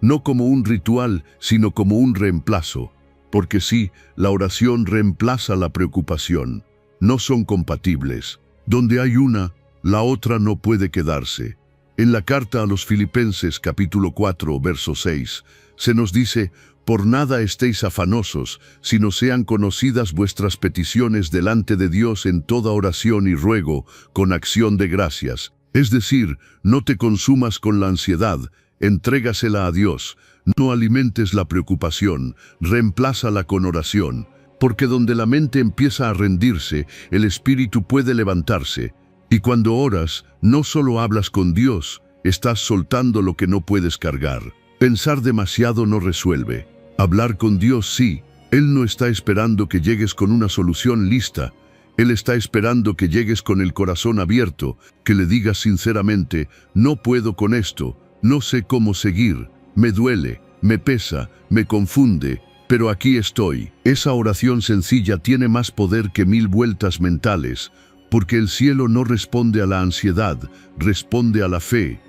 No como un ritual, sino como un reemplazo. Porque sí, la oración reemplaza la preocupación. No son compatibles. Donde hay una, la otra no puede quedarse. En la carta a los Filipenses capítulo 4, verso 6, se nos dice: por nada estéis afanosos, sino sean conocidas vuestras peticiones delante de Dios en toda oración y ruego, con acción de gracias. Es decir, no te consumas con la ansiedad, entrégasela a Dios. No alimentes la preocupación, reemplázala con oración, porque donde la mente empieza a rendirse, el espíritu puede levantarse. Y cuando oras, no solo hablas con Dios, estás soltando lo que no puedes cargar. Pensar demasiado no resuelve. Hablar con Dios sí. Él no está esperando que llegues con una solución lista. Él está esperando que llegues con el corazón abierto, que le digas sinceramente, no puedo con esto, no sé cómo seguir, me duele, me pesa, me confunde, pero aquí estoy. Esa oración sencilla tiene más poder que 1000 vueltas mentales, porque el cielo no responde a la ansiedad, responde a la fe.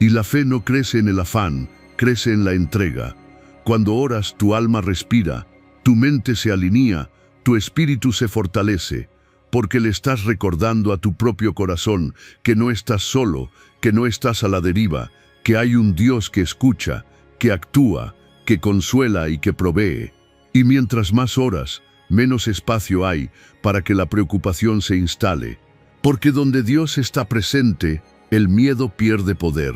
Y la fe no crece en el afán, crece en la entrega. Cuando oras, tu alma respira, tu mente se alinea, tu espíritu se fortalece, porque le estás recordando a tu propio corazón que no estás solo, que no estás a la deriva, que hay un Dios que escucha, que actúa, que consuela y que provee. Y mientras más oras, menos espacio hay para que la preocupación se instale. Porque donde Dios está presente, el miedo pierde poder.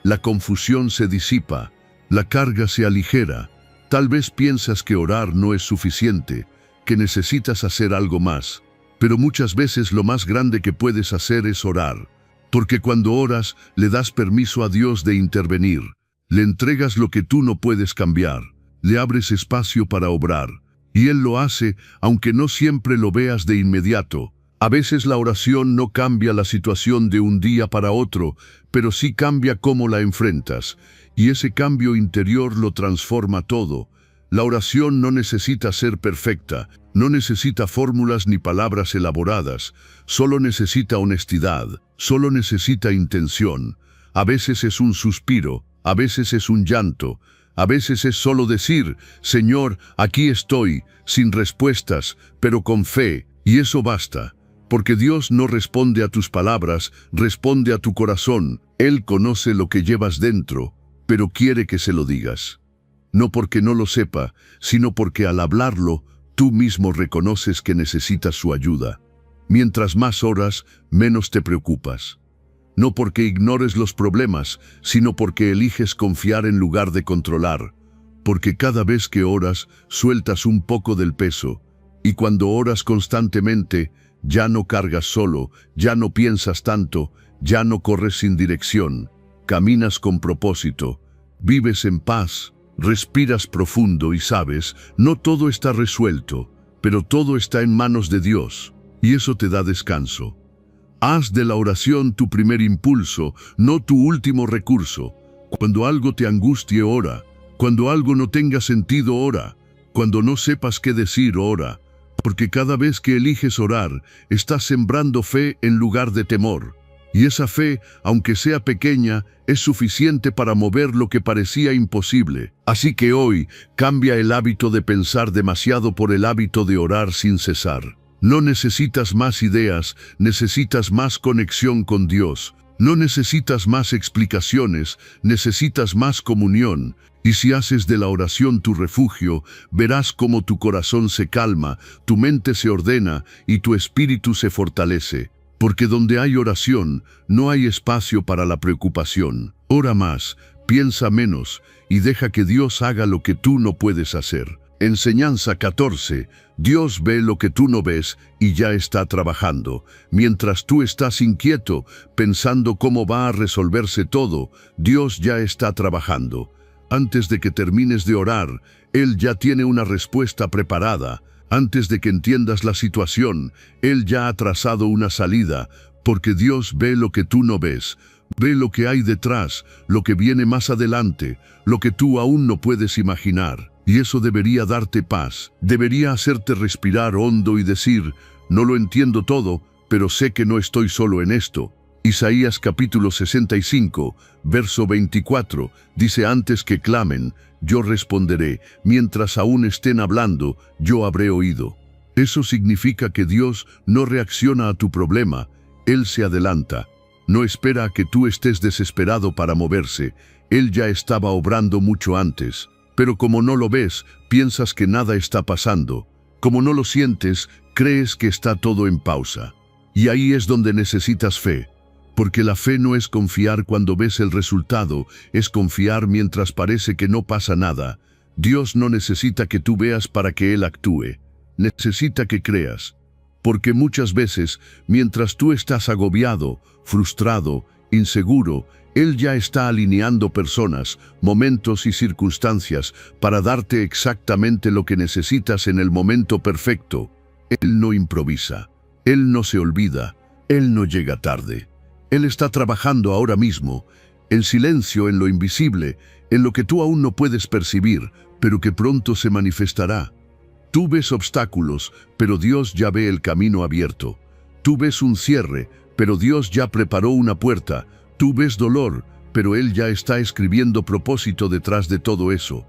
La confusión se disipa, la carga se aligera. Tal vez piensas que orar no es suficiente, que necesitas hacer algo más. Pero muchas veces lo más grande que puedes hacer es orar. Porque cuando oras, le das permiso a Dios de intervenir. Le entregas lo que tú no puedes cambiar. Le abres espacio para obrar. Y Él lo hace, aunque no siempre lo veas de inmediato. A veces la oración no cambia la situación de un día para otro, pero sí cambia cómo la enfrentas. Y ese cambio interior lo transforma todo. La oración no necesita ser perfecta, no necesita fórmulas ni palabras elaboradas, solo necesita honestidad, solo necesita intención. A veces es un suspiro, a veces es un llanto, a veces es solo decir, Señor, aquí estoy, sin respuestas, pero con fe, y eso basta. Porque Dios no responde a tus palabras, responde a tu corazón. Él conoce lo que llevas dentro, pero quiere que se lo digas. No porque no lo sepa, sino porque al hablarlo, tú mismo reconoces que necesitas su ayuda. Mientras más oras, menos te preocupas. No porque ignores los problemas, sino porque eliges confiar en lugar de controlar. Porque cada vez que oras, sueltas un poco del peso. Y cuando oras constantemente, ya no cargas solo, ya no piensas tanto, ya no corres sin dirección. Caminas con propósito, vives en paz. Respiras profundo y sabes, no todo está resuelto, pero todo está en manos de Dios, y eso te da descanso. Haz de la oración tu primer impulso, no tu último recurso. Cuando algo te angustie, ora. Cuando algo no tenga sentido, ora. Cuando no sepas qué decir, ora. Porque cada vez que eliges orar, estás sembrando fe en lugar de temor. Y esa fe, aunque sea pequeña, es suficiente para mover lo que parecía imposible. Así que hoy, cambia el hábito de pensar demasiado por el hábito de orar sin cesar. No necesitas más ideas, necesitas más conexión con Dios. No necesitas más explicaciones, necesitas más comunión. Y si haces de la oración tu refugio, verás cómo tu corazón se calma, tu mente se ordena y tu espíritu se fortalece. Porque donde hay oración, no hay espacio para la preocupación. Ora más, piensa menos y deja que Dios haga lo que tú no puedes hacer. Enseñanza 14. Dios ve lo que tú no ves y ya está trabajando. Mientras tú estás inquieto, pensando cómo va a resolverse todo, Dios ya está trabajando. Antes de que termines de orar, Él ya tiene una respuesta preparada. Antes de que entiendas la situación, Él ya ha trazado una salida, porque Dios ve lo que tú no ves, ve lo que hay detrás, lo que viene más adelante, lo que tú aún no puedes imaginar. Y eso debería darte paz, debería hacerte respirar hondo y decir, no lo entiendo todo, pero sé que no estoy solo en esto. Isaías capítulo 65, verso 24, dice antes que clamen, yo responderé, mientras aún estén hablando, yo habré oído. Eso significa que Dios no reacciona a tu problema, Él se adelanta. No espera a que tú estés desesperado para moverse, Él ya estaba obrando mucho antes. Pero como no lo ves, piensas que nada está pasando. Como no lo sientes, crees que está todo en pausa. Y ahí es donde necesitas fe. Porque la fe no es confiar cuando ves el resultado, es confiar mientras parece que no pasa nada. Dios no necesita que tú veas para que Él actúe. Necesita que creas. Porque muchas veces, mientras tú estás agobiado, frustrado, inseguro, Él ya está alineando personas, momentos y circunstancias para darte exactamente lo que necesitas en el momento perfecto. Él no improvisa. Él no se olvida. Él no llega tarde. Él está trabajando ahora mismo, en silencio, en lo invisible, en lo que tú aún no puedes percibir, pero que pronto se manifestará. Tú ves obstáculos, pero Dios ya ve el camino abierto. Tú ves un cierre, pero Dios ya preparó una puerta. Tú ves dolor, pero Él ya está escribiendo propósito detrás de todo eso.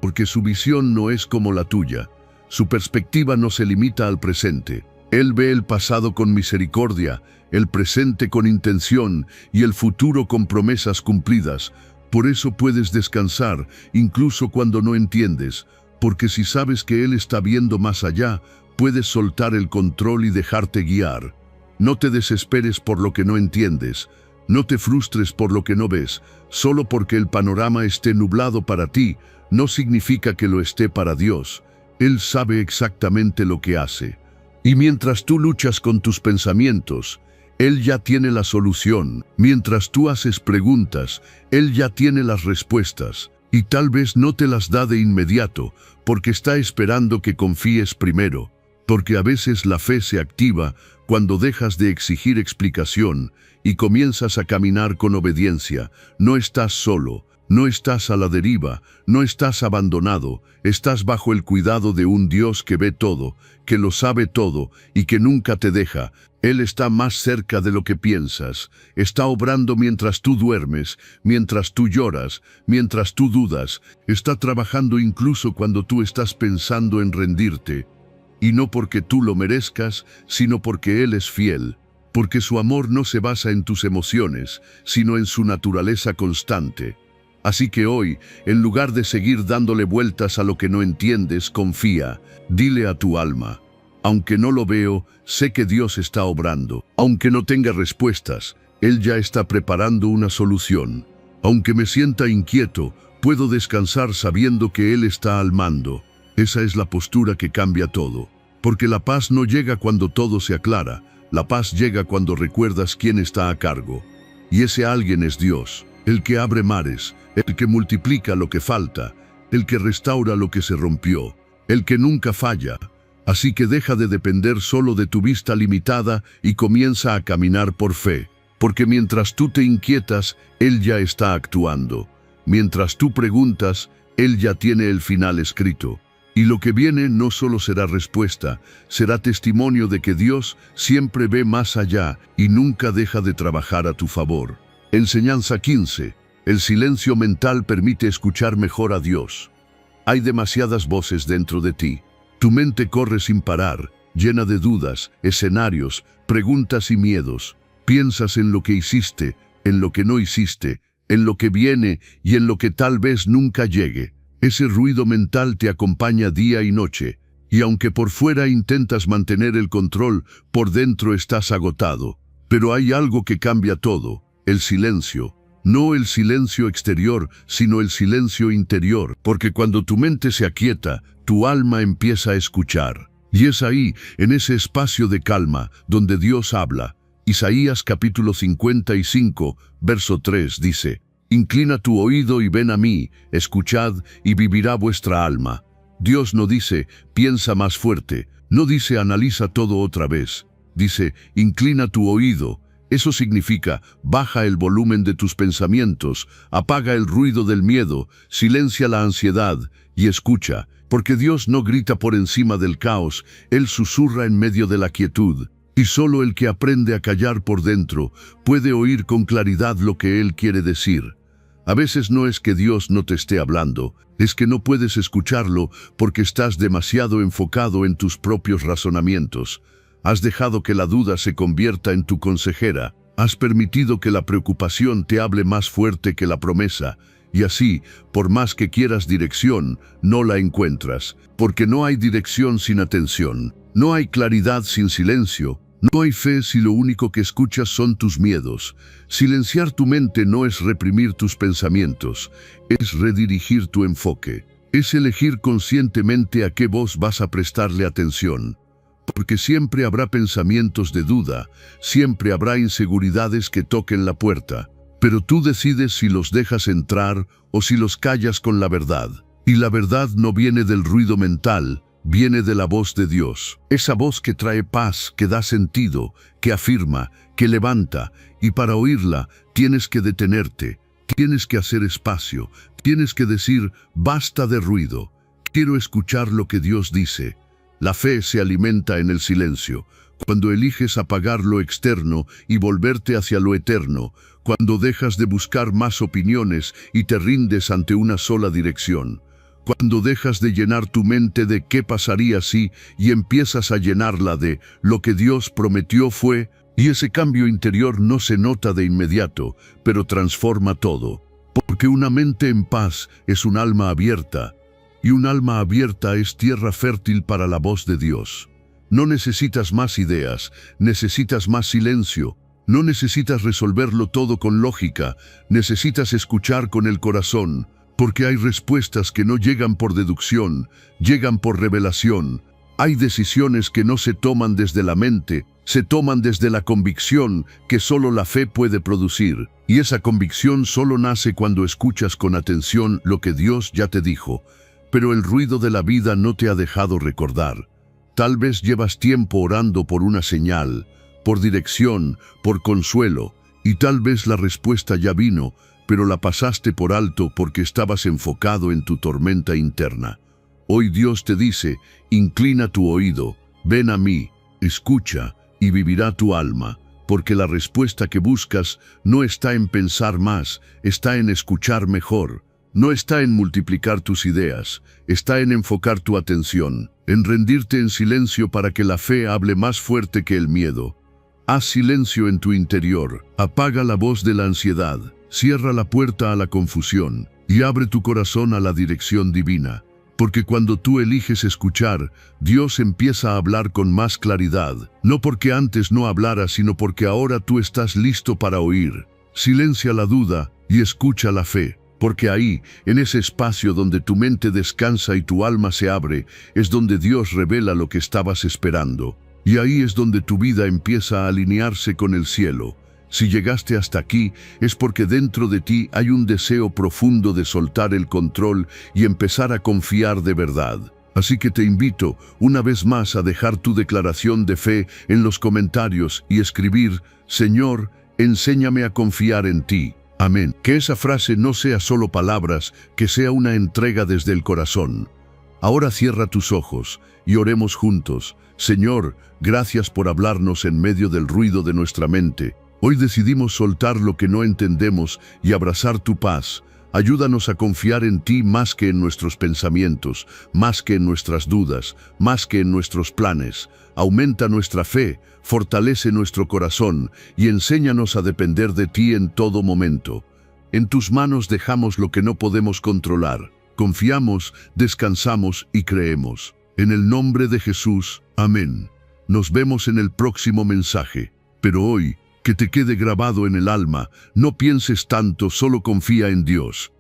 Porque su visión no es como la tuya. Su perspectiva no se limita al presente. Él ve el pasado con misericordia, el presente con intención y el futuro con promesas cumplidas. Por eso puedes descansar, incluso cuando no entiendes, porque si sabes que Él está viendo más allá, puedes soltar el control y dejarte guiar. No te desesperes por lo que no entiendes, no te frustres por lo que no ves. Solo porque el panorama esté nublado para ti, no significa que lo esté para Dios. Él sabe exactamente lo que hace. Y mientras tú luchas con tus pensamientos, Él ya tiene la solución. Mientras tú haces preguntas, Él ya tiene las respuestas. Y tal vez no te las da de inmediato, porque está esperando que confíes primero. Porque a veces la fe se activa cuando dejas de exigir explicación y comienzas a caminar con obediencia. No estás solo, no estás a la deriva, no estás abandonado, estás bajo el cuidado de un Dios que ve todo, que lo sabe todo y que nunca te deja. Él está más cerca de lo que piensas. Está obrando mientras tú duermes, mientras tú lloras, mientras tú dudas. Está trabajando incluso cuando tú estás pensando en rendirte. Y no porque tú lo merezcas, sino porque Él es fiel. Porque su amor no se basa en tus emociones, sino en su naturaleza constante. Así que hoy, en lugar de seguir dándole vueltas a lo que no entiendes, confía. Dile a tu alma: aunque no lo veo, sé que Dios está obrando. Aunque no tenga respuestas, Él ya está preparando una solución. Aunque me sienta inquieto, puedo descansar sabiendo que Él está al mando. Esa es la postura que cambia todo. Porque la paz no llega cuando todo se aclara. La paz llega cuando recuerdas quién está a cargo. Y ese alguien es Dios, el que abre mares, el que multiplica lo que falta, el que restaura lo que se rompió, el que nunca falla. Así que deja de depender solo de tu vista limitada y comienza a caminar por fe. Porque mientras tú te inquietas, Él ya está actuando. Mientras tú preguntas, Él ya tiene el final escrito. Y lo que viene no solo será respuesta, será testimonio de que Dios siempre ve más allá y nunca deja de trabajar a tu favor. Enseñanza 15. El silencio mental permite escuchar mejor a Dios. Hay demasiadas voces dentro de ti. Tu mente corre sin parar, llena de dudas, escenarios, preguntas y miedos. Piensas en lo que hiciste, en lo que no hiciste, en lo que viene y en lo que tal vez nunca llegue. Ese ruido mental te acompaña día y noche, y aunque por fuera intentas mantener el control, por dentro estás agotado. Pero hay algo que cambia todo: el silencio. No el silencio exterior, sino el silencio interior, porque cuando tu mente se aquieta, tu alma empieza a escuchar. Y es ahí, en ese espacio de calma, donde Dios habla. Isaías capítulo 55, verso 3 dice: Inclina tu oído y ven a mí, escuchad y vivirá vuestra alma. Dios no dice: piensa más fuerte, no dice: analiza todo otra vez. Dice: inclina tu oído. Eso significa: baja el volumen de tus pensamientos, apaga el ruido del miedo, silencia la ansiedad y escucha, porque Dios no grita por encima del caos, Él susurra en medio de la quietud. Y solo el que aprende a callar por dentro puede oír con claridad lo que Él quiere decir. A veces no es que Dios no te esté hablando, es que no puedes escucharlo porque estás demasiado enfocado en tus propios razonamientos. Has dejado que la duda se convierta en tu consejera. Has permitido que la preocupación te hable más fuerte que la promesa. Y así, por más que quieras dirección, no la encuentras. Porque no hay dirección sin atención. No hay claridad sin silencio. No hay fe si lo único que escuchas son tus miedos. Silenciar tu mente no es reprimir tus pensamientos, es redirigir tu enfoque. Es elegir conscientemente a qué voz vas a prestarle atención. Porque siempre habrá pensamientos de duda, siempre habrá inseguridades que toquen la puerta. Pero tú decides si los dejas entrar o si los callas con la verdad. Y la verdad no viene del ruido mental, viene de la voz de Dios. Esa voz que trae paz, que da sentido, que afirma, que levanta. Y para oírla tienes que detenerte, tienes que hacer espacio, tienes que decir, basta de ruido. Quiero escuchar lo que Dios dice. La fe se alimenta en el silencio. Cuando eliges apagar lo externo y volverte hacia lo eterno, cuando dejas de buscar más opiniones y te rindes ante una sola dirección, cuando dejas de llenar tu mente de qué pasaría si y empiezas a llenarla de lo que Dios prometió fue, y ese cambio interior no se nota de inmediato, pero transforma todo. Porque una mente en paz es un alma abierta, y un alma abierta es tierra fértil para la voz de Dios. No necesitas más ideas, necesitas más silencio. No necesitas resolverlo todo con lógica, necesitas escuchar con el corazón, porque hay respuestas que no llegan por deducción, llegan por revelación. Hay decisiones que no se toman desde la mente, se toman desde la convicción que solo la fe puede producir. Y esa convicción solo nace cuando escuchas con atención lo que Dios ya te dijo. Pero el ruido de la vida no te ha dejado recordar. Tal vez llevas tiempo orando por una señal, por dirección, por consuelo, y tal vez la respuesta ya vino, pero la pasaste por alto porque estabas enfocado en tu tormenta interna. Hoy Dios te dice, inclina tu oído, ven a mí, escucha, y vivirá tu alma, porque la respuesta que buscas no está en pensar más, está en escuchar mejor. No está en multiplicar tus ideas, está en enfocar tu atención, en rendirte en silencio para que la fe hable más fuerte que el miedo. Haz silencio en tu interior, apaga la voz de la ansiedad, cierra la puerta a la confusión y abre tu corazón a la dirección divina. Porque cuando tú eliges escuchar, Dios empieza a hablar con más claridad, no porque antes no hablara, sino porque ahora tú estás listo para oír. Silencia la duda y escucha la fe. Porque ahí, en ese espacio donde tu mente descansa y tu alma se abre, es donde Dios revela lo que estabas esperando. Y ahí es donde tu vida empieza a alinearse con el cielo. Si llegaste hasta aquí, es porque dentro de ti hay un deseo profundo de soltar el control y empezar a confiar de verdad. Así que te invito, una vez más, a dejar tu declaración de fe en los comentarios y escribir, Señor, enséñame a confiar en ti. Amén. Que esa frase no sea solo palabras, que sea una entrega desde el corazón. Ahora cierra tus ojos y oremos juntos. Señor, gracias por hablarnos en medio del ruido de nuestra mente. Hoy decidimos soltar lo que no entendemos y abrazar tu paz. Ayúdanos a confiar en ti más que en nuestros pensamientos, más que en nuestras dudas, más que en nuestros planes. Aumenta nuestra fe, fortalece nuestro corazón y enséñanos a depender de ti en todo momento. En tus manos dejamos lo que no podemos controlar. Confiamos, descansamos y creemos. En el nombre de Jesús, amén. Nos vemos en el próximo mensaje. Pero hoy, que te quede grabado en el alma, no pienses tanto, solo confía en Dios.